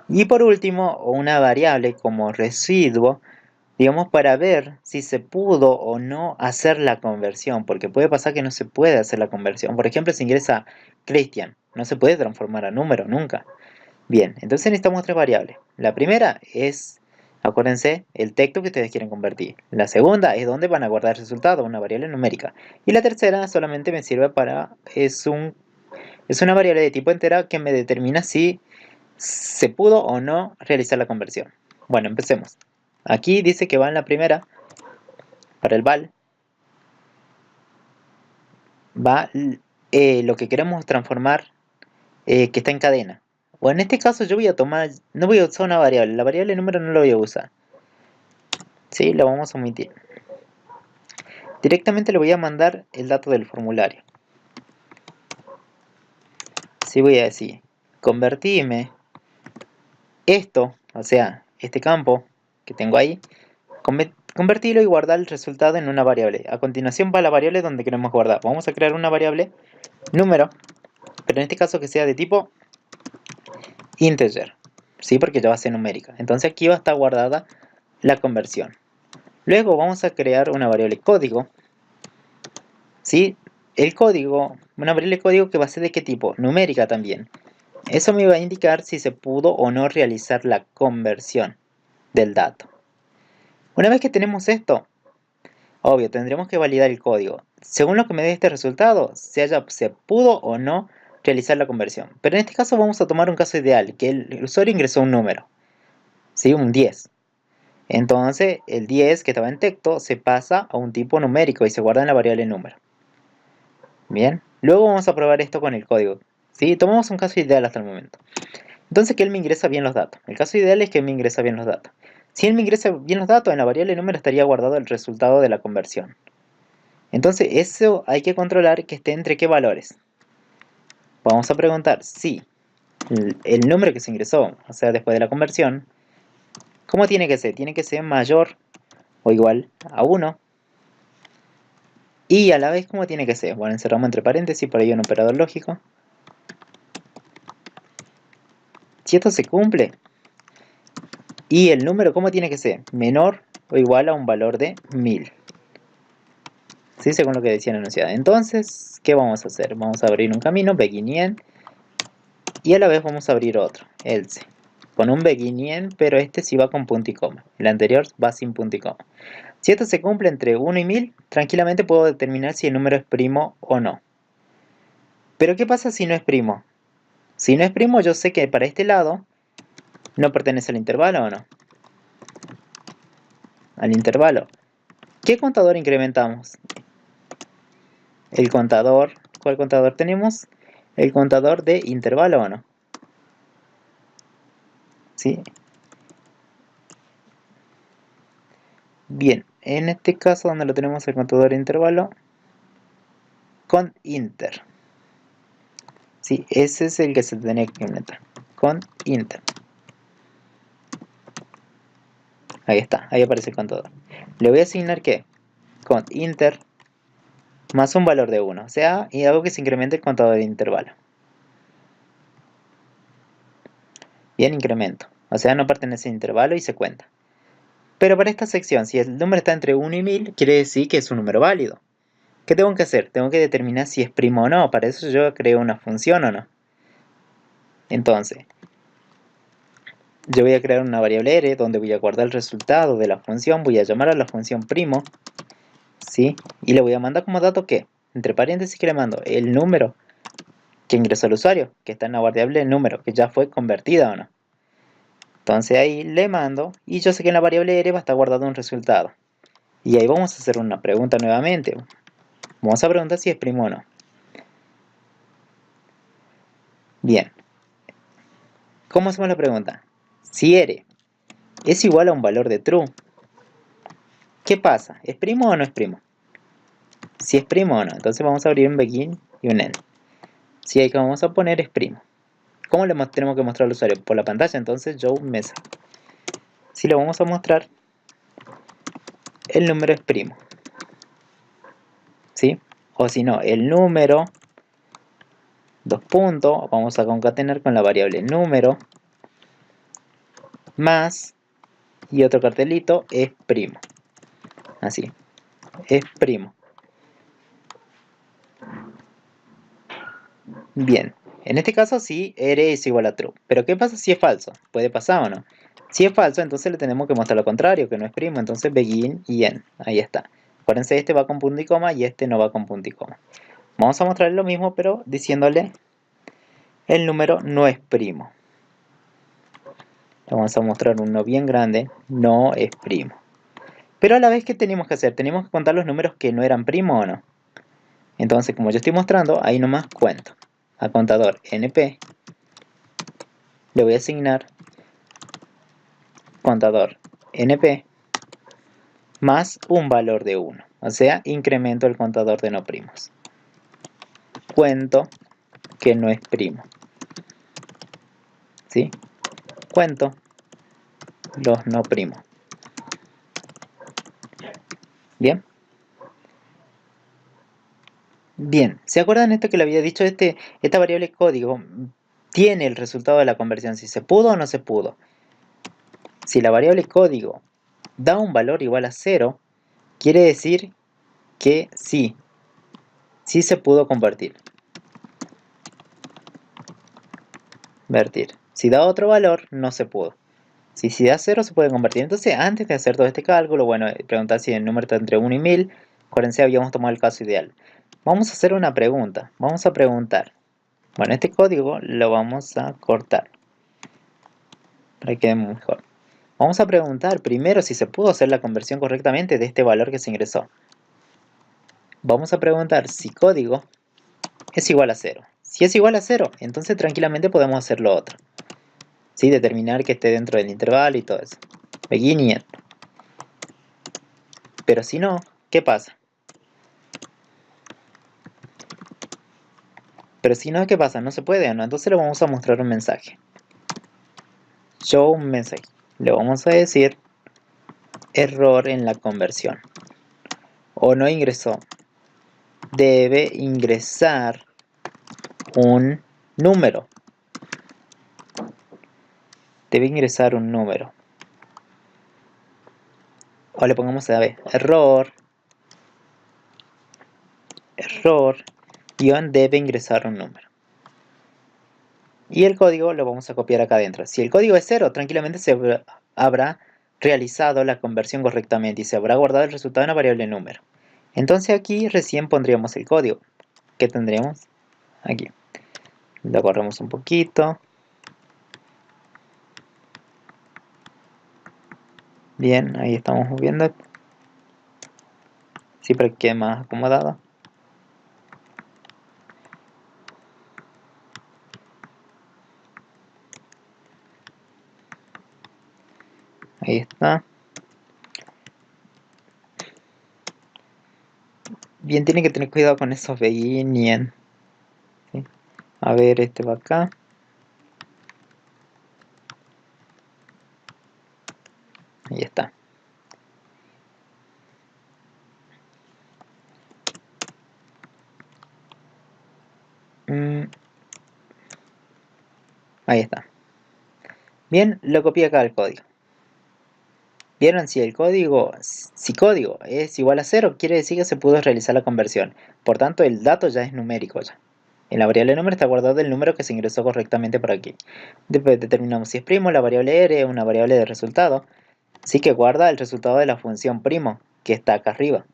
Y por último, una variable como residuo, digamos, para ver si se pudo o no hacer la conversión, porque puede pasar que no se puede hacer la conversión. Por ejemplo, si ingresa Cristian, no se puede transformar a número nunca. Bien, entonces necesitamos tres variables. La primera es, acuérdense, el texto que ustedes quieren convertir. La segunda es dónde van a guardar el resultado, una variable numérica. Y la tercera solamente me sirve para, es una variable de tipo entera que me determina si se pudo o no realizar la conversión. Bueno, empecemos. Aquí dice que va en la primera, para el val, va lo que queremos transformar, que está en cadena. O en este caso yo voy a tomar, no voy a usar una variable, la variable número no la voy a usar. ¿Sí? Lo vamos a omitir. Directamente le voy a mandar el dato del formulario. Sí, voy a decir, convertime esto, o sea, este campo que tengo ahí, convertirlo y guardar el resultado en una variable. A continuación va la variable donde queremos guardar. Vamos a crear una variable número, pero en este caso que sea de tipo integer, ¿sí? Porque ya va a ser numérica. Entonces aquí va a estar guardada la conversión. Luego vamos a crear una variable código. ¿Sí? El código, una variable código que va a ser de qué tipo, numérica también. Eso me va a indicar si se pudo o no realizar la conversión del dato. Una vez que tenemos esto, obvio, tendremos que validar el código. Según lo que me dé este resultado, se pudo o no realizar la conversión. Pero en este caso vamos a tomar un caso ideal, que el usuario ingresó un número, ¿sí? Un 10. Entonces, el 10 que estaba en texto se pasa a un tipo numérico y se guarda en la variable número. Bien, luego vamos a probar esto con el código. ¿Sí? Tomamos un caso ideal hasta el momento. Entonces que él me ingresa bien los datos. El caso ideal es que me ingresa bien los datos. Si él me ingresa bien los datos, en la variable número estaría guardado el resultado de la conversión. Entonces eso hay que controlar que esté entre qué valores. Vamos a preguntar si el número que se ingresó, o sea, después de la conversión, ¿cómo tiene que ser? Tiene que ser mayor o igual a 1. Y a la vez, ¿cómo tiene que ser? Bueno, encerramos entre paréntesis, por ahí un operador lógico. Si esto se cumple, y el número, ¿cómo tiene que ser? Menor o igual a un valor de 1000. ¿Sí? Según lo que decía la enunciado. Entonces, ¿qué vamos a hacer? Vamos a abrir un camino, begin y end, y a la vez vamos a abrir otro, else. Con un begin y end, pero este sí va con punto y coma. El anterior va sin punto y coma. Si esto se cumple entre 1 y 1000, tranquilamente puedo determinar si el número es primo o no. Pero ¿qué pasa si no es primo? Si no es primo, yo sé que para este lado no pertenece al intervalo o no. Al intervalo. ¿Qué contador incrementamos? El contador. ¿Cuál contador tenemos? El contador de intervalo o no. ¿Sí? Bien, en este caso donde lo tenemos el contador de intervalo con inter. ¿Sí? Ese es el que se tenía que implementar. Con inter. Ahí está, ahí aparece el contador. Le voy a asignar ¿qué? Con inter más un valor de 1. O sea, y hago que se incremente el contador de intervalo. Bien, incremento. O sea, no pertenece a intervalo y se cuenta. Pero para esta sección, si el número está entre 1 y 1000, quiere decir que es un número válido. ¿Qué tengo que hacer? Tengo que determinar si es primo o no. Para eso yo creo una función o no. Entonces, yo voy a crear una variable r donde voy a guardar el resultado de la función. Voy a llamar a la función primo. ¿Sí? Y le voy a mandar como dato que, entre paréntesis que le mando, el número que ingresó el usuario, que está en la variable el número, que ya fue convertida o no. Entonces ahí le mando y yo sé que en la variable r va a estar guardado un resultado. Y ahí vamos a hacer una pregunta nuevamente. Vamos a preguntar si es primo o no. Bien. ¿Cómo hacemos la pregunta? Si r es igual a un valor de true, ¿qué pasa? ¿Es primo o no es primo? Si es primo o no. Entonces vamos a abrir un begin y un end. Si ahí que vamos a poner es primo. ¿Cómo le tenemos que mostrar al usuario? Por la pantalla, entonces show message. Si le vamos a mostrar, el número es primo. ¿Sí? O si no, el número, dos puntos, vamos a concatenar con la variable número, más, y otro cartelito, es primo. Así, es primo. Bien, en este caso sí, r es igual a true. Pero ¿qué pasa si es falso? Puede pasar o no. Si es falso, entonces le tenemos que mostrar lo contrario, que no es primo. Entonces begin y end. Ahí está. Acuérdense, este va con punto y coma y este no va con punto y coma. Vamos a mostrarle lo mismo, pero diciéndole el número no es primo. Le vamos a mostrar uno bien grande, no es primo. Pero a la vez, ¿qué tenemos que hacer? Tenemos que contar los números que no eran primo o no. Entonces, como yo estoy mostrando, ahí nomás cuento. A contador np le voy a asignar contador np más un valor de 1. O sea, incremento el contador de no primos. Cuento que no es primo. ¿Sí? Cuento los no primos. ¿Bien? Bien, ¿se acuerdan esto que le había dicho? Esta variable código tiene el resultado de la conversión, si se pudo o no se pudo. Si la variable código da un valor igual a 0, quiere decir que sí se pudo convertir. Si da otro valor, no se pudo. Si da 0, se puede convertir. Entonces, antes de hacer todo este cálculo, bueno, preguntar si el número está entre 1 y 1000. Acuérdense, habíamos tomado el caso ideal. Vamos a hacer una pregunta. Vamos a preguntar. Bueno, este código lo vamos a cortar para que quede mejor. Vamos a preguntar primero si se pudo hacer la conversión correctamente de este valor que se ingresó. Vamos a preguntar si código es igual a 0. Si es igual a 0, entonces tranquilamente podemos hacer lo otro. ¿Sí? Determinar que esté dentro del intervalo y todo eso. Begin y end. Pero si no, ¿qué pasa? Pero si no, ¿qué pasa? No se puede, ¿no? Entonces le vamos a mostrar un mensaje. Show message. Le vamos a decir error en la conversión. O no ingresó. Debe ingresar un número. Debe ingresar un número. O le pongamos a ver, error, guión debe ingresar un número. Y el código lo vamos a copiar acá adentro. Si el código es 0, tranquilamente se habrá realizado la conversión correctamente y se habrá guardado el resultado en una variable número. Entonces aquí recién pondríamos el código. ¿Qué tendríamos? Aquí. Lo corremos un poquito. Bien, ahí estamos viendo. Sí, para que quede más acomodado. Ahí está. Bien, tiene que tener cuidado con esos begin y end. ¿Sí? A ver, este va acá. Ahí está. Ahí está. Bien, lo copié acá al código. ¿Vieron? Si código es igual a 0, quiere decir que se pudo realizar la conversión. Por tanto, el dato ya es numérico ya. En la variable número está guardado el número que se ingresó correctamente por aquí. Después determinamos si es primo, la variable r es una variable de resultado. Así que guarda el resultado de la función primo, que está acá arriba.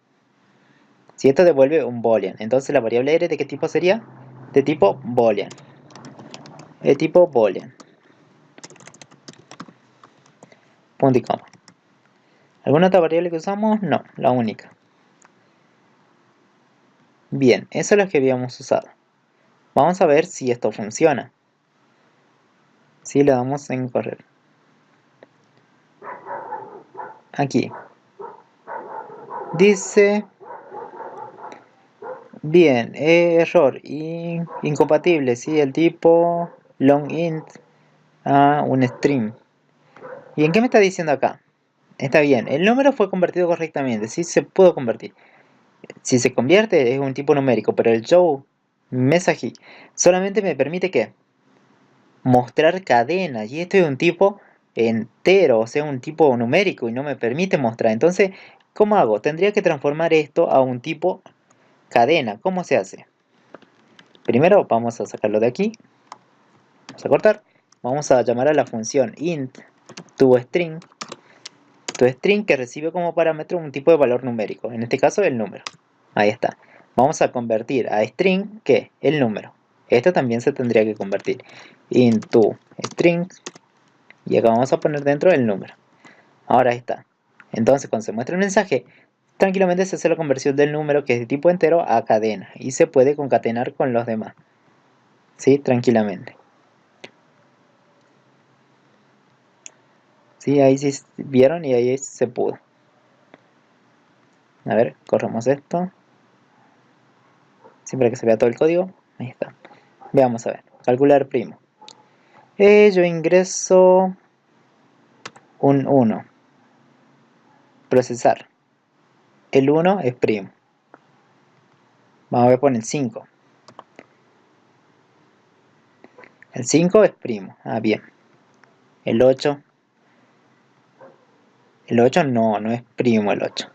Si esto devuelve un boolean, entonces la variable r ¿de qué tipo sería? De tipo boolean. De tipo boolean. Punto y coma. ¿Alguna otra variable que usamos? No, la única. Bien, eso es lo que habíamos usado. Vamos a ver si esto funciona. Si le damos en correr. Aquí. Dice... Bien, error. Incompatible, ¿sí? El tipo long int a un string. ¿Y en qué me está diciendo acá? Está bien, el número fue convertido correctamente, sí se pudo convertir. Si se convierte es un tipo numérico, pero el show message solamente me permite ¿qué? Mostrar cadenas, y esto es un tipo entero, o sea, un tipo numérico y no me permite mostrar. Entonces, ¿cómo hago? Tendría que transformar esto a un tipo cadena. ¿Cómo se hace? Primero vamos a sacarlo de aquí, vamos a cortar, vamos a llamar a la función int toString que recibe como parámetro un tipo de valor numérico, en este caso el número. Ahí está. Vamos a convertir a string, ¿qué? El número. Esto también se tendría que convertir into string y acá vamos a poner dentro el número. Ahora ahí está. Entonces cuando se muestra el mensaje, tranquilamente se hace la conversión del número que es de tipo entero a cadena y se puede concatenar con los demás. ¿Sí? Tranquilamente. ¿Sí? Ahí sí vieron y ahí se pudo. A ver, corremos esto. Siempre que se vea todo el código. Ahí está. Veamos a ver. Calcular primo. Yo ingreso un 1. Procesar. El 1 es primo. Vamos a ver por el 5. El 5 es primo. Ah, bien. El 8 El 8 no es primo el 8.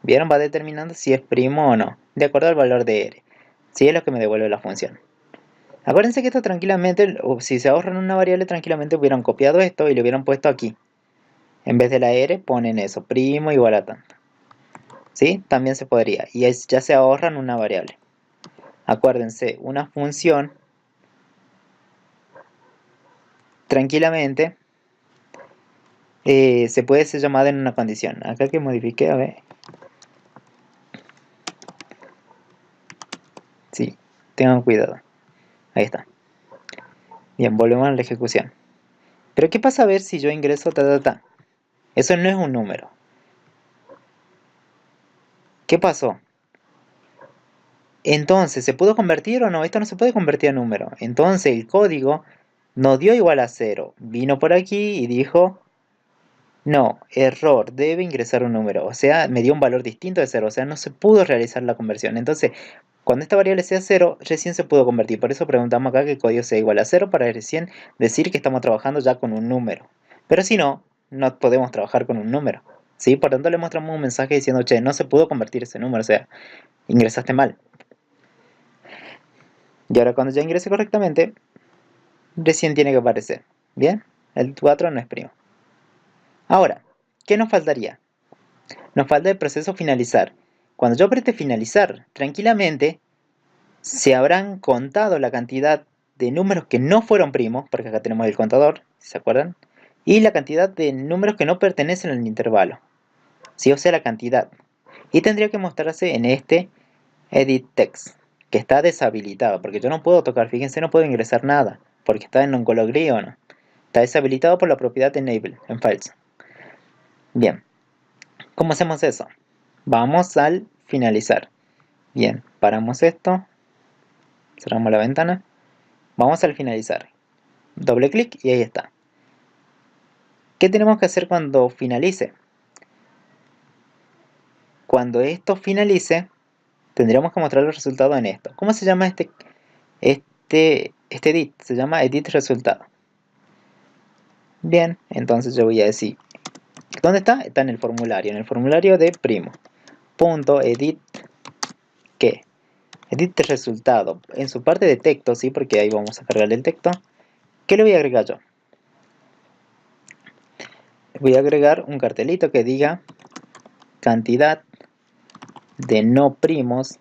¿Vieron? Va determinando si es primo o no, de acuerdo al valor de r. Si es lo que me devuelve la función. Acuérdense que esto tranquilamente, o si se ahorran una variable, tranquilamente hubieran copiado esto y lo hubieran puesto aquí. En vez de la r ponen eso, primo igual a tanto. ¿Sí? También se podría. Y ya se ahorran una variable. Acuérdense, una función tranquilamente se puede ser llamada en una condición. Acá que modifiqué, a ver. Sí, tengan cuidado. Ahí está. Bien, volvemos a la ejecución. Pero ¿qué pasa a ver si yo ingreso ta? Eso no es un número. ¿Qué pasó? Entonces, ¿se pudo convertir o no? Esto no se puede convertir a número. Entonces el código no dio igual a 0. Vino por aquí y dijo, no, error, debe ingresar un número. O sea, me dio un valor distinto de 0. O sea, no se pudo realizar la conversión. Entonces, cuando esta variable sea 0, recién se pudo convertir. Por eso preguntamos acá que el código sea igual a 0 para recién decir que estamos trabajando ya con un número. Pero si no, no podemos trabajar con un número. ¿Sí? Por tanto, le mostramos un mensaje diciendo, che, no se pudo convertir ese número. O sea, ingresaste mal. Y ahora cuando ya ingrese correctamente, recién tiene que aparecer. ¿Bien? El 4 no es primo. Ahora, ¿qué nos faltaría? Nos falta el proceso finalizar. Cuando yo apriete finalizar, tranquilamente, se habrán contado la cantidad de números que no fueron primos, porque acá tenemos el contador, ¿se acuerdan? Y la cantidad de números que no pertenecen al intervalo. ¿Sí? O sea, la cantidad. Y tendría que mostrarse en este edit text, que está deshabilitado, porque yo no puedo tocar, fíjense, no puedo ingresar nada, porque está en un color gris o no. Está deshabilitado por la propiedad enable, en falso. Bien, ¿cómo hacemos eso? Vamos al finalizar. Bien, paramos esto, cerramos la ventana, vamos al finalizar. Doble clic y ahí está. ¿Qué tenemos que hacer cuando finalice? Cuando esto finalice, tendríamos que mostrar los resultados en esto. ¿Cómo se llama este edit? Se llama edit resultado. Bien, entonces yo voy a decir, ¿dónde está? Está en el formulario de primo. Punto edit que edit resultado. En su parte de texto, sí, porque ahí vamos a cargar el texto. ¿Qué le voy a agregar yo? Voy a agregar un cartelito que diga cantidad de no primos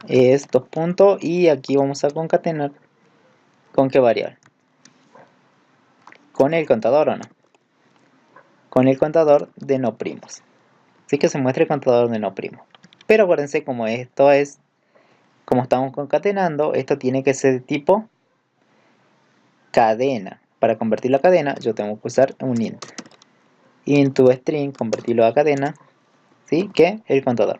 es dos puntos y aquí vamos a concatenar con qué variable, con el contador o no, con el contador de no primos, así que se muestra el contador de no primos. Pero acuérdense, como esto es, como estamos concatenando, esto tiene que ser de tipo cadena. Para convertirlo a cadena yo tengo que usar un int to string, convertirlo a cadena, ¿sí? Que el contador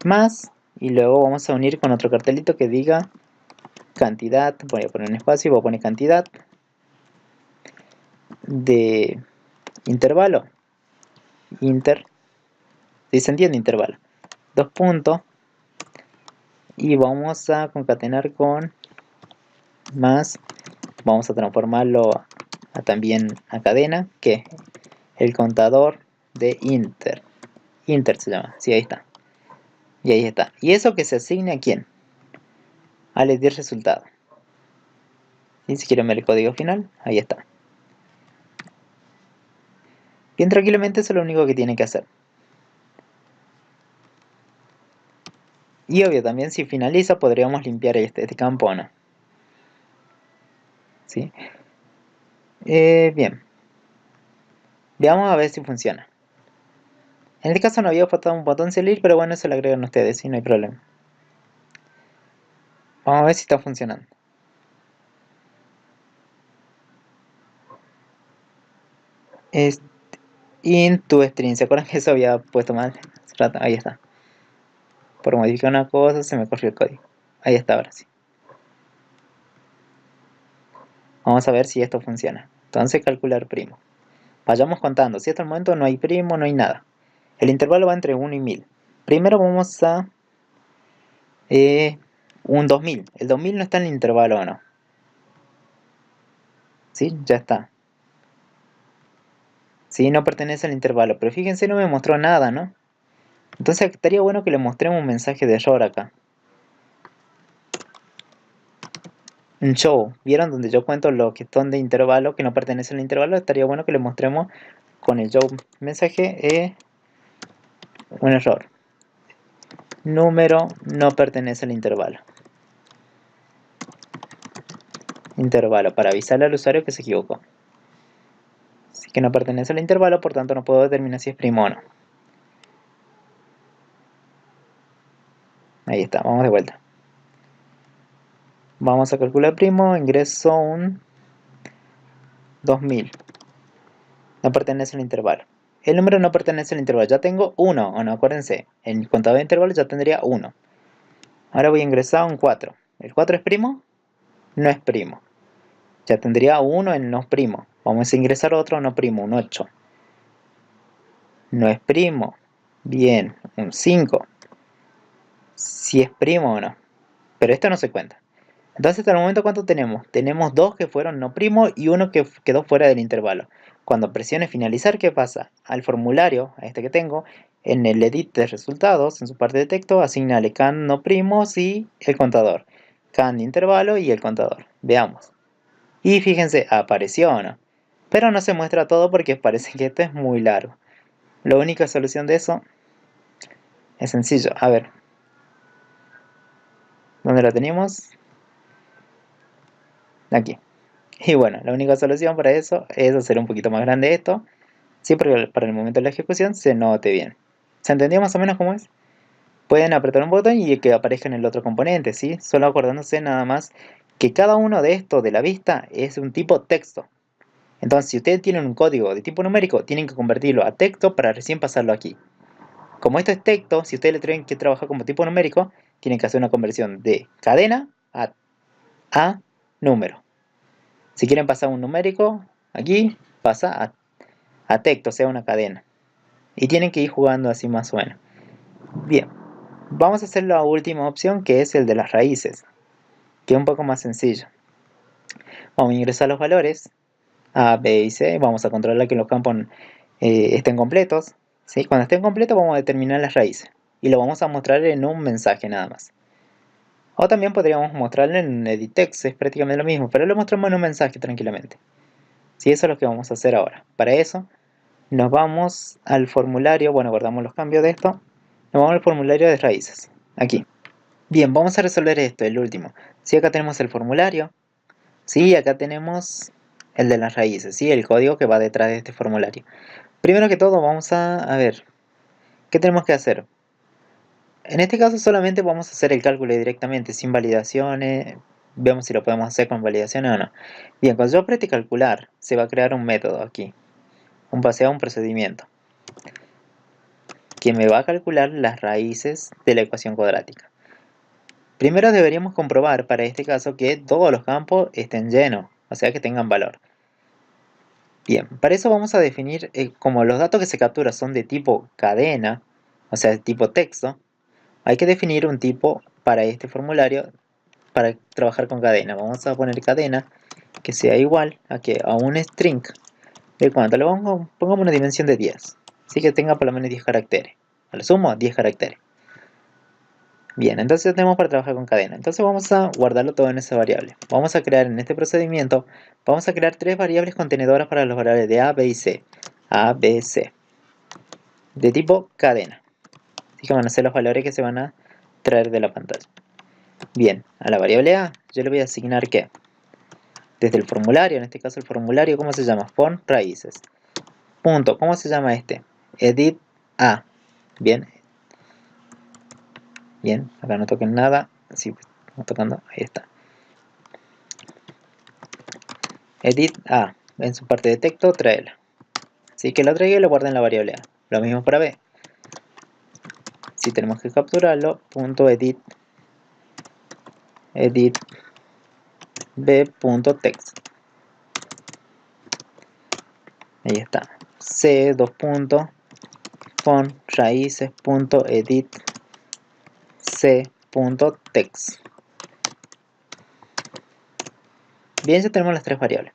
más, y luego vamos a unir con otro cartelito que diga cantidad, voy a poner un espacio y voy a poner cantidad de intervalo, si se entiende intervalo, dos puntos, y vamos a concatenar con más, vamos a transformarlo también a cadena, que el contador de inter se llama, sí, ahí está, y ahí está, y eso que se asigne a quién, al edit resultado. Y si quieren ver el código final, ahí está. Bien, tranquilamente eso es lo único que tiene que hacer. Y obvio, también si finaliza podríamos limpiar este campo o no. ¿Sí? Bien. Veamos a ver si funciona. En este caso no había faltado un botón salir, pero bueno, eso lo agregan ustedes y no hay problema. Vamos a ver si está funcionando. Int to string, ¿se acuerdan que eso había puesto mal? Ahí está. Por modificar una cosa se me corrió el código. Ahí está, ahora sí. Vamos a ver si esto funciona. Entonces calcular primo. Vayamos contando. Si hasta el momento no hay primo, no hay nada. El intervalo va entre 1 y 1000. Primero vamos a un 2000. El 2000 no está en el intervalo, ¿o no? ¿Sí? Ya está. Sí, no pertenece al intervalo, pero fíjense, no me mostró nada, ¿no? Entonces estaría bueno que le mostremos un mensaje de error acá. Un show. ¿Vieron donde yo cuento lo que son de intervalo, que no pertenece al intervalo? Estaría bueno que le mostremos con el show mensaje un error. Número no pertenece al intervalo. Intervalo, para avisarle al usuario que se equivocó. Así que no pertenece al intervalo, por tanto no puedo determinar si es primo o no. Ahí está, vamos de vuelta. Vamos a calcular primo, ingreso un 2000. No pertenece al intervalo. El número no pertenece al intervalo. Ya tengo 1, o no, acuérdense. En el contador de intervalos ya tendría 1. Ahora voy a ingresar un 4. ¿El 4 es primo? No es primo. Ya tendría 1 en no primo. Vamos a ingresar otro no primo, un 8. No es primo. Bien, un 5. Si es primo o no. Pero esto no se cuenta. Entonces hasta el momento, ¿cuánto tenemos? Tenemos 2 que fueron no primo y uno que quedó fuera del intervalo. Cuando presione finalizar, ¿qué pasa? Al formulario, a este que tengo, en el edit de resultados, en su parte de texto, asignale can no primos y el contador. Can de intervalo y el contador. Veamos. Y fíjense, apareció o no. Pero no se muestra todo porque parece que esto es muy largo. La única solución de eso es sencillo. A ver. ¿Dónde lo tenemos? Aquí. Y bueno, la única solución para eso es hacer un poquito más grande esto. Sí, porque para el momento de la ejecución se note bien. ¿Se entendió más o menos cómo es? Pueden apretar un botón y que aparezca en el otro componente, ¿sí? Solo acordándose nada más que cada uno de estos de la vista es un tipo texto. Entonces, si ustedes tienen un código de tipo numérico, tienen que convertirlo a texto para recién pasarlo aquí. Como esto es texto, si ustedes le tienen que trabajar como tipo numérico, tienen que hacer una conversión de cadena a número. Si quieren pasar un numérico, aquí pasa a texto, o sea, una cadena. Y tienen que ir jugando así más o menos. Bien, vamos a hacer la última opción, que es el de las raíces, que es un poco más sencillo. Vamos a ingresar los valores A, B y C. Vamos a controlar que los campos estén completos. ¿Sí? Cuando estén completos vamos a determinar las raíces. Y lo vamos a mostrar en un mensaje nada más. O también podríamos mostrarlo en edit text, es prácticamente lo mismo, pero lo mostramos en un mensaje tranquilamente. Sí, eso es lo que vamos a hacer ahora. Para eso nos vamos al formulario, bueno, guardamos los cambios de esto. Nos vamos al formulario de raíces, aquí. Bien, vamos a resolver esto, el último. Sí, acá tenemos el formulario. Sí, acá tenemos el de las raíces, sí, el código que va detrás de este formulario. Primero que todo vamos a ver, ¿qué tenemos que hacer? En este caso solamente vamos a hacer el cálculo directamente, sin validaciones. Vemos si lo podemos hacer con validaciones o no. Bien, cuando yo apriete calcular, se va a crear un método aquí. Un paseo, un procedimiento. Que me va a calcular las raíces de la ecuación cuadrática. Primero deberíamos comprobar para este caso que todos los campos estén llenos, o sea que tengan valor. Bien, para eso vamos a definir, como los datos que se capturan son de tipo cadena, o sea de tipo texto, hay que definir un tipo para este formulario para trabajar con cadena. Vamos a poner cadena que sea igual a un string. ¿De cuánto? Pongamos una dimensión de 10, así que tenga por lo menos 10 caracteres. A lo sumo, 10 caracteres. Bien, entonces tenemos para trabajar con cadena. Entonces vamos a guardarlo todo en esa variable. Vamos a crear en este procedimiento, vamos a crear 3 variables contenedoras para los variables de A, B y C. A, B, C. De tipo cadena. Así que van a ser los valores que se van a traer de la pantalla. Bien, a la variable A yo le voy a asignar ¿qué? Desde el formulario, en este caso el formulario, ¿cómo se llama? Font raíces. Punto, ¿cómo se llama este? Edit A. Bien. Bien, acá no toquen nada. Sí, estamos tocando, ahí está. Edit A. En su parte de texto, tráela. Así que lo traiga y lo guarda en la variable A. Lo mismo para B. Si tenemos que capturarlo, punto edit b.text. Ahí está. C, dos puntos, font raíces.edit c.text. Bien, ya tenemos las tres variables.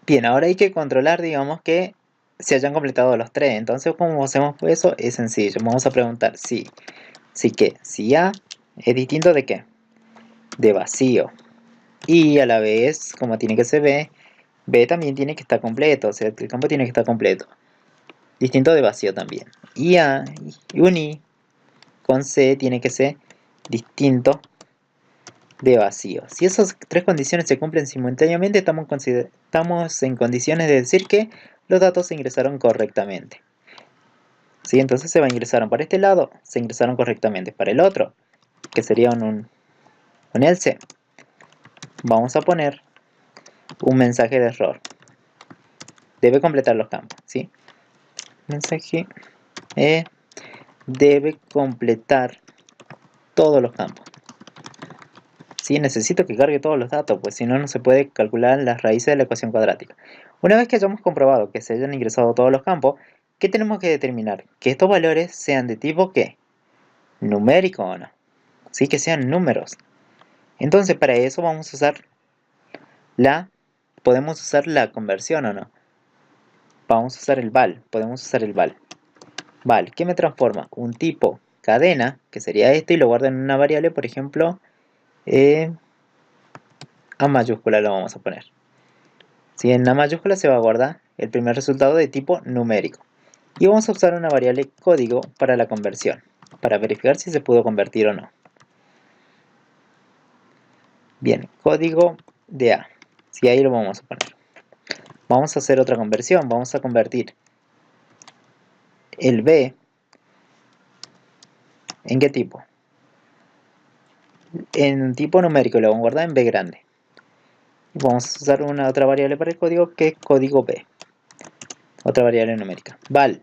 Bien, ahora hay que controlar, digamos, que se hayan completado los tres. Entonces, ¿cómo hacemos eso? Es sencillo. Vamos a preguntar si ¿qué? Si A es distinto de ¿qué? De vacío. Y a la vez, como tiene que ser B, B también tiene que estar completo. O sea, el campo tiene que estar completo. Distinto de vacío también. Y A y un I con C tiene que ser distinto de vacío. Si esas tres condiciones se cumplen simultáneamente, estamos en condiciones de decir que los datos se ingresaron correctamente. ¿Sí? Entonces se ingresaron para este lado, se ingresaron correctamente. Para el otro, que sería un else, vamos a poner un mensaje de error. Debe completar los campos, ¿sí? Mensaje debe completar todos los campos. ¿Sí? Necesito que cargue todos los datos, pues si no, no se puede calcular las raíces de la ecuación cuadrática. Una vez que hayamos comprobado que se hayan ingresado todos los campos, ¿qué tenemos que determinar? Que estos valores sean de tipo ¿qué? Numérico o no. ¿Sí? Que sean números. Entonces, para eso vamos a usar podemos usar la conversión o no. Vamos a usar el val, podemos usar el val. Val, ¿qué me transforma? Un tipo cadena, que sería esto, y lo guardo en una variable, por ejemplo, A mayúscula lo vamos a poner. Si en A mayúscula se va a guardar el primer resultado de tipo numérico. Y vamos a usar una variable código para la conversión, para verificar si se pudo convertir o no. Bien, código de A. Si ahí lo vamos a poner. Vamos a hacer otra conversión, vamos a convertir el B. ¿En qué tipo? En tipo numérico, lo vamos a guardar en B grande. Vamos a usar una otra variable para el código que es código B. Otra variable numérica. Val.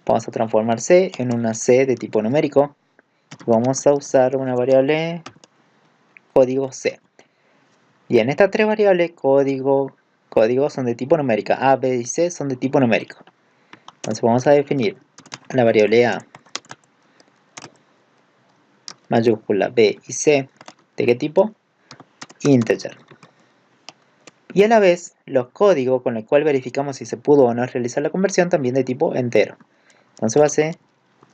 Vamos a transformar C en una C de tipo numérico. Vamos a usar una variable código C. Bien, estas tres variables código son de tipo numérica. A, B y C son de tipo numérico. Entonces vamos a definir la variable A mayúscula B y C. ¿De qué tipo? Integer. Y a la vez, los códigos con el cual verificamos si se pudo o no realizar la conversión también de tipo entero. Entonces va a ser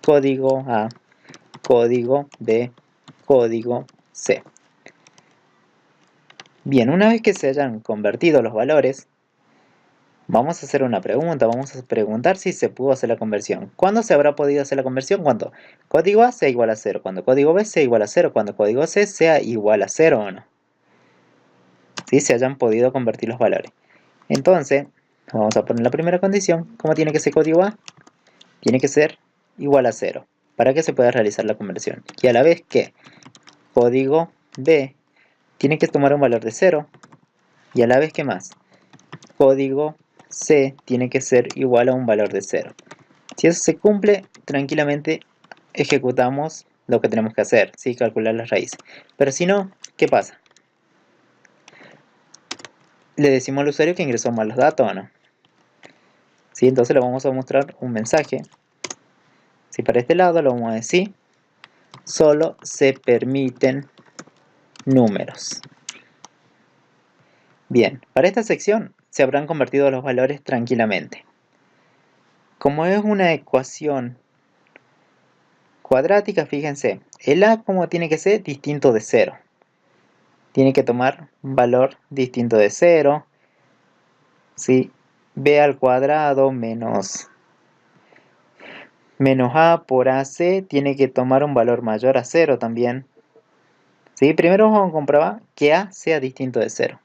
código A, código B, código C. Bien, una vez que se hayan convertido los valores, vamos a hacer una pregunta. Vamos a preguntar si se pudo hacer la conversión. ¿Cuándo se habrá podido hacer la conversión? Cuando código A sea igual a 0, cuando código B sea igual a 0, cuando código C sea igual a 0 o no. Si se hayan podido convertir los valores. Entonces, vamos a poner la primera condición. ¿Cómo tiene que ser código A? Tiene que ser igual a 0 para que se pueda realizar la conversión. Y a la vez que código B tiene que tomar un valor de 0 y a la vez que más código C tiene que ser igual a un valor de 0. Si eso se cumple, tranquilamente ejecutamos lo que tenemos que hacer, ¿sí? Calcular las raíces. Pero si no, ¿qué pasa? Le decimos al usuario que ingresó mal los datos o no. ¿Sí? Entonces le vamos a mostrar un mensaje. Si para este lado lo vamos a decir, solo se permiten números. Bien, para esta sección se habrán convertido los valores tranquilamente. Como es una ecuación cuadrática, fíjense, el A como tiene que ser distinto de 0. Tiene que tomar un valor distinto de 0. ¿Sí? B al cuadrado menos A por AC tiene que tomar un valor mayor a 0 también. ¿Sí? Primero vamos a comprobar que A sea distinto de 0.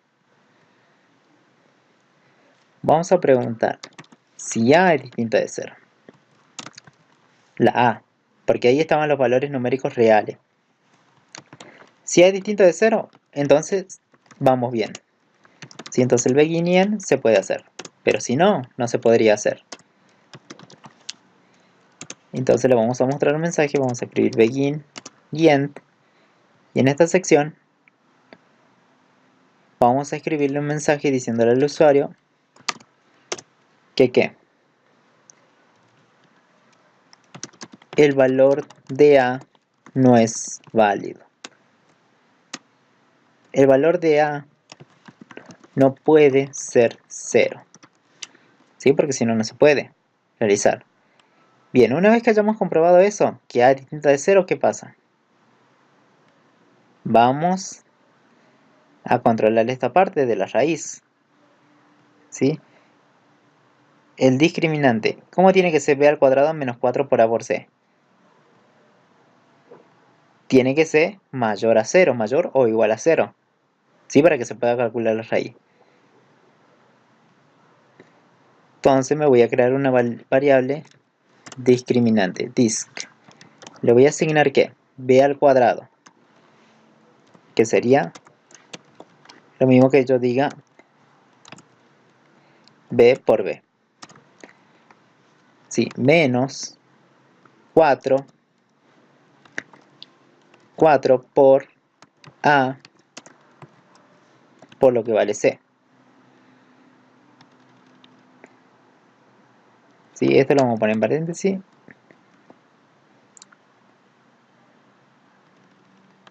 Vamos a preguntar si A es distinto de 0. La A, porque ahí estaban los valores numéricos reales. Si A es distinto de 0, entonces vamos bien. Si entonces el beginning se puede hacer, pero si no, no se podría hacer. Entonces le vamos a mostrar un mensaje, vamos a escribir begin y end, y en esta sección vamos a escribirle un mensaje diciéndole al usuario que el valor de A no es válido. El valor de A no puede ser 0. ¿Sí? Porque si no, no se puede realizar. Bien, una vez que hayamos comprobado eso, que A es distinta de 0, ¿qué pasa? Vamos a controlar esta parte de la raíz. ¿Sí? El discriminante. ¿Cómo tiene que ser B al cuadrado menos 4 por A por C? Tiene que ser mayor a 0, mayor o igual a 0. ¿Sí? Para que se pueda calcular la raíz. Entonces me voy a crear una variable discriminante, disc. Le voy a asignar ¿qué? B al cuadrado. Que sería lo mismo que yo diga B por B. Sí, menos 4 por A por lo que vale C. Sí, esto lo vamos a poner en paréntesis.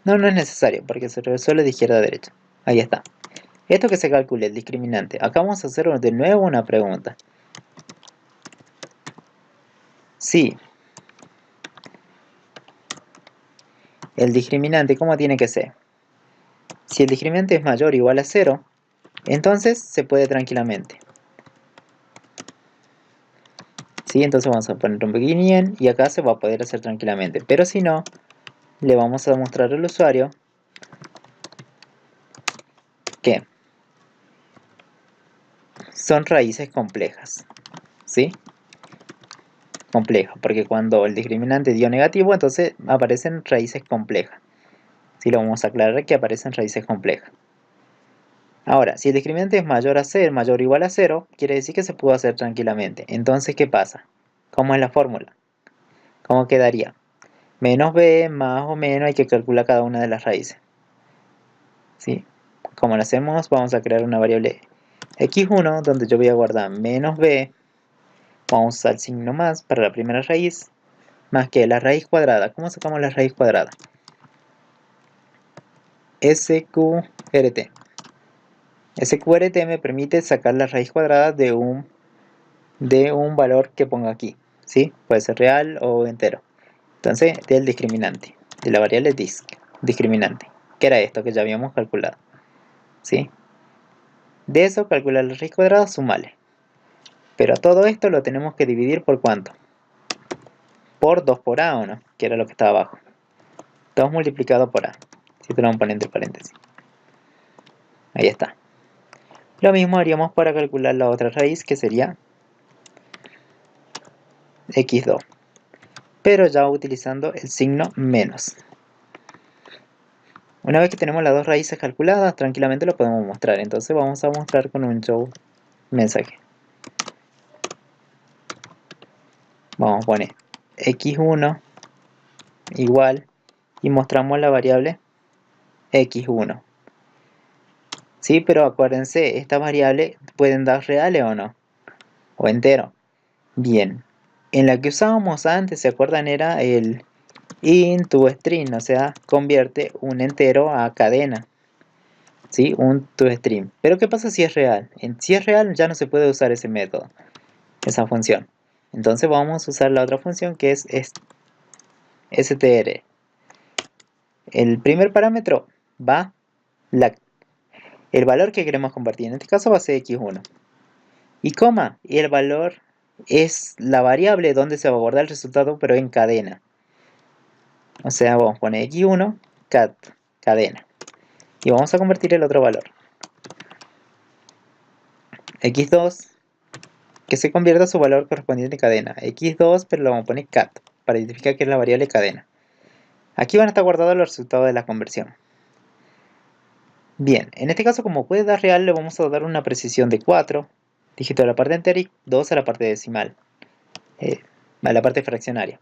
No, no es necesario porque se resuelve de izquierda a derecha. Ahí está. Esto que se calcule el discriminante. Acá vamos a hacer de nuevo una pregunta. Sí. El discriminante, ¿cómo tiene que ser? Si el discriminante es mayor o igual a 0, entonces se puede tranquilamente. ¿Sí? Entonces vamos a poner un pequeño y acá se va a poder hacer tranquilamente. Pero si no, le vamos a mostrar al usuario que son raíces complejas. ¿Sí? Complejas, porque cuando el discriminante dio negativo, entonces aparecen raíces complejas. ¿Sí? Lo vamos a aclarar que aparecen raíces complejas. Ahora, si el discriminante es mayor a 0, mayor o igual a 0, quiere decir que se pudo hacer tranquilamente. Entonces, ¿qué pasa? ¿Cómo es la fórmula? ¿Cómo quedaría? Menos b más o menos hay que calcular cada una de las raíces. ¿Sí? Como lo hacemos, vamos a crear una variable x1 donde yo voy a guardar menos b, vamos a usar el signo más para la primera raíz, más que la raíz cuadrada. ¿Cómo sacamos la raíz cuadrada? SQRT. SQRT me permite sacar la raíz cuadrada de un valor que ponga aquí. ¿Sí? Puede ser real o entero. Entonces, del discriminante, de la variable discriminante, que era esto que ya habíamos calculado. ¿Sí? De eso, calcular la raíz cuadrada, sumarle. Pero a todo esto lo tenemos que dividir por ¿cuánto? Por 2 por A, ¿o no? Que era lo que estaba abajo. 2 multiplicado por A. Si te lo vamos a poner entre paréntesis. Ahí está. Lo mismo haríamos para calcular la otra raíz, que sería x2. Pero ya utilizando el signo menos. Una vez que tenemos las dos raíces calculadas, tranquilamente lo podemos mostrar. Entonces vamos a mostrar con un show mensaje. Vamos a poner x1 igual y mostramos la variable x1. Sí, pero acuérdense, estas variables pueden dar reales o no, o entero. Bien, en la que usábamos antes, ¿se acuerdan? Era el int to string, o sea, convierte un entero a cadena. ¿Sí? Un to string. Pero ¿qué pasa si es real? Si es real ya no se puede usar ese método, esa función. Entonces vamos a usar la otra función que es str. El primer parámetro va el valor que queremos compartir. En este caso va a ser x1. Y coma, y el valor es la variable donde se va a guardar el resultado, pero en cadena. O sea, vamos a poner x1 cadena. Y vamos a convertir el otro valor. x2 que se convierta a su valor correspondiente en cadena. x2, pero lo vamos a poner cat para identificar que es la variable cadena. Aquí van a estar guardados los resultados de la conversión. Bien, en este caso, como puede dar real, le vamos a dar una precisión de 4 dígitos a la parte entera y 2 a la parte decimal, a la parte fraccionaria.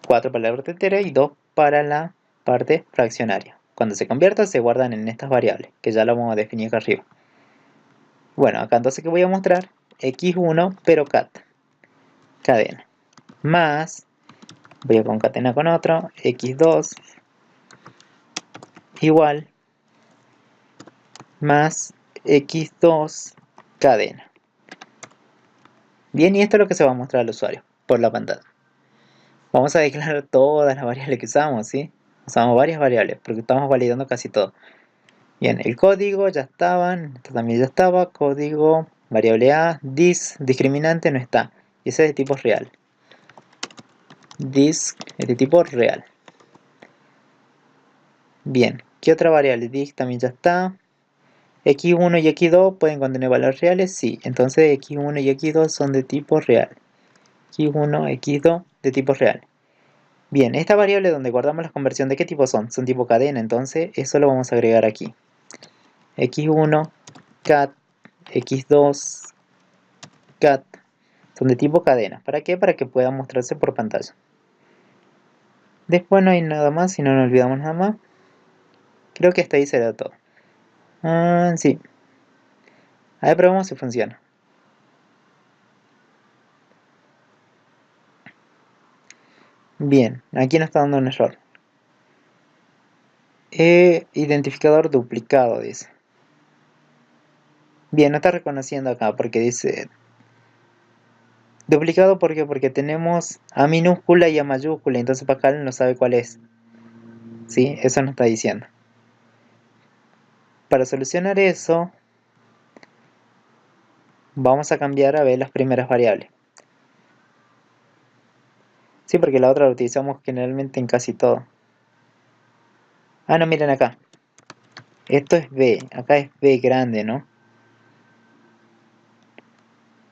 4 para la parte entera y 2 para la parte fraccionaria. Cuando se convierta, se guardan en estas variables, que ya lo vamos a definir acá arriba. Bueno, acá entonces que voy a mostrar x1, pero cadena, más, voy a concatenar con otro, x2 igual, más x2 cadena. Bien, y esto es lo que se va a mostrar al usuario por la pantalla. Vamos a declarar todas las variables que usamos, ¿sí? Usamos varias variables porque estamos validando casi todo. Bien, el código ya estaban, esto también ya estaba, código, variable A, discriminante no está, y ese es de tipo real. This es de tipo real. Bien, ¿qué otra variable? Disk también ya está. X1 y X2 pueden contener valores reales, sí, entonces X1 y X2 son de tipo real. X1, X2 de tipo real. Bien, esta variable donde guardamos la conversión, ¿de qué tipo son? Son tipo cadena, entonces eso lo vamos a agregar aquí. X1, cat, X2, cat, son de tipo cadena. ¿Para qué? Para que puedan mostrarse por pantalla. Después no hay nada más, si no nos olvidamos nada más. Creo que hasta ahí será todo. Sí. A ver, probemos si funciona. Bien, aquí nos está dando un error. Identificador duplicado, dice. Bien, no está reconociendo acá porque dice duplicado. ¿Por qué? Porque tenemos A minúscula y A mayúscula, entonces Pascal no sabe cuál es. ¿Sí? Eso nos está diciendo. Para solucionar eso, vamos a cambiar a ver las primeras variables. Sí, porque la otra la utilizamos generalmente en casi todo. Ah, no, miren acá. Esto es B, acá es B grande, ¿no?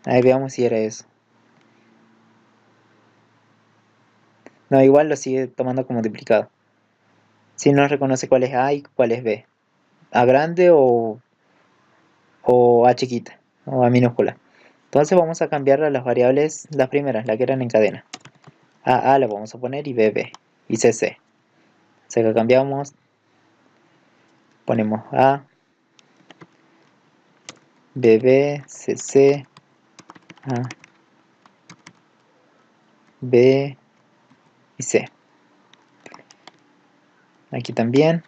Ahí veamos si era eso. No, igual lo sigue tomando como duplicado. Si no reconoce cuál es A y cuál es B. A grande o A chiquita, o A minúscula. Entonces vamos a cambiar a las variables, las primeras, las que eran en cadena. A la vamos a poner y B y CC. O sea que cambiamos, ponemos A, B, CC, A, B y C. Aquí también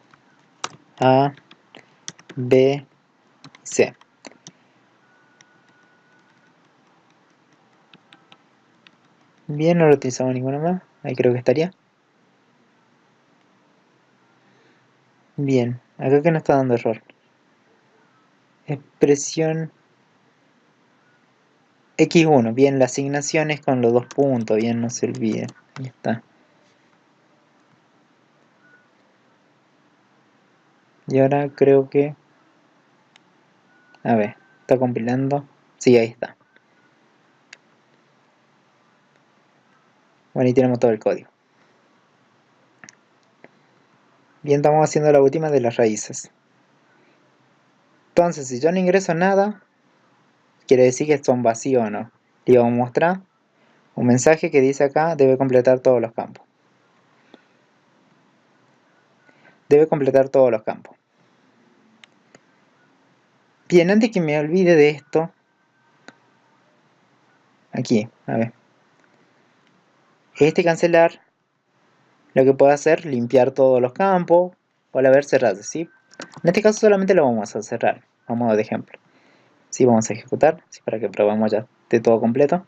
A, B, C. Bien, no lo utilizamos ninguna más. Ahí creo que estaría. Bien, acá que nos está dando error. Expresión X1. Bien, la asignación es con los dos puntos. Bien, no se olvide. Ahí está. Y ahora creo que... A ver, está compilando. Sí, ahí está. Bueno, ahí tenemos todo el código. Bien, estamos haciendo la última de las raíces. Entonces, si yo no ingreso nada, quiere decir que son vacíos o no. Le vamos a mostrar un mensaje que dice acá, debe completar todos los campos. Debe completar todos los campos. Bien, antes que me olvide de esto, aquí, a ver. Cancelar, lo que puede hacer, limpiar todos los campos, o al haber cerrado, ¿sí? En este caso solamente lo vamos a cerrar, a modo de ejemplo. Sí, vamos a ejecutar, ¿sí? Para que probemos ya de todo completo.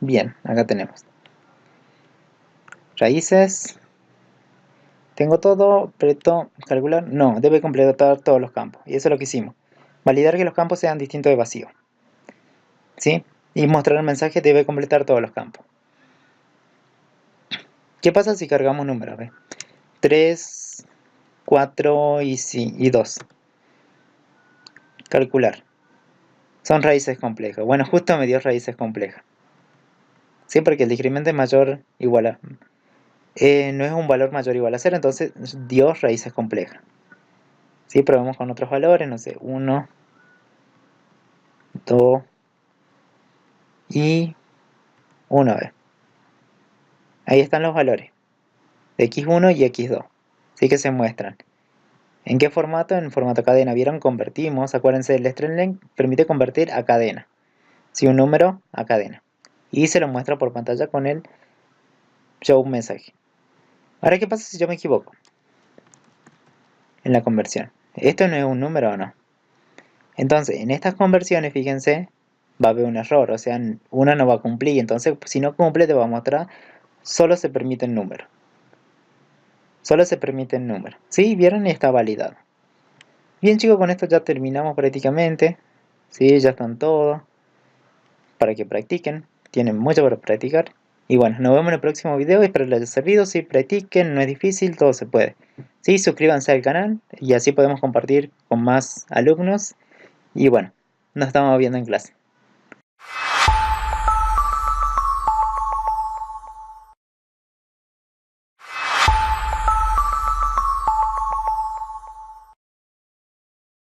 Bien, acá tenemos raíces. Tengo todo, preto, calcular. No, debe completar todos los campos. Y eso es lo que hicimos. Validar que los campos sean distintos de vacío. ¿Sí? Y mostrar el mensaje debe completar todos los campos. ¿Qué pasa si cargamos números? 3, 4 y 2. Calcular. Son raíces complejas. Bueno, justo me dio raíces complejas. Sí, porque el discriminante mayor igual a... no es un valor mayor o igual a 0, entonces dio raíces complejas. ¿Sí? Probemos con otros valores, no sé, 1, 2 y 1. Ahí están los valores de x1 y x2. Sí que se muestran. ¿En qué formato? En formato cadena. ¿Vieron? Convertimos. Acuérdense, el string length permite convertir a cadena. Si un número a cadena. y se lo muestra por pantalla con el show mensaje. Ahora, ¿qué pasa si yo me equivoco en la conversión? ¿Esto no es un número o no? Entonces, en estas conversiones, fíjense, va a haber un error, o sea, una no va a cumplir. Entonces, si no cumple, te va a mostrar solo se permite el número. Solo se permite el número. ¿Sí? ¿Vieron? Y está validado. Bien, chicos, con esto ya terminamos prácticamente. Sí, ya están todos. Para que practiquen. Tienen mucho para practicar. Y bueno, nos vemos en el próximo video. Espero les haya servido. Sí, practiquen, no es difícil, todo se puede. Sí, suscríbanse al canal y así podemos compartir con más alumnos. Y bueno, nos estamos viendo en clase.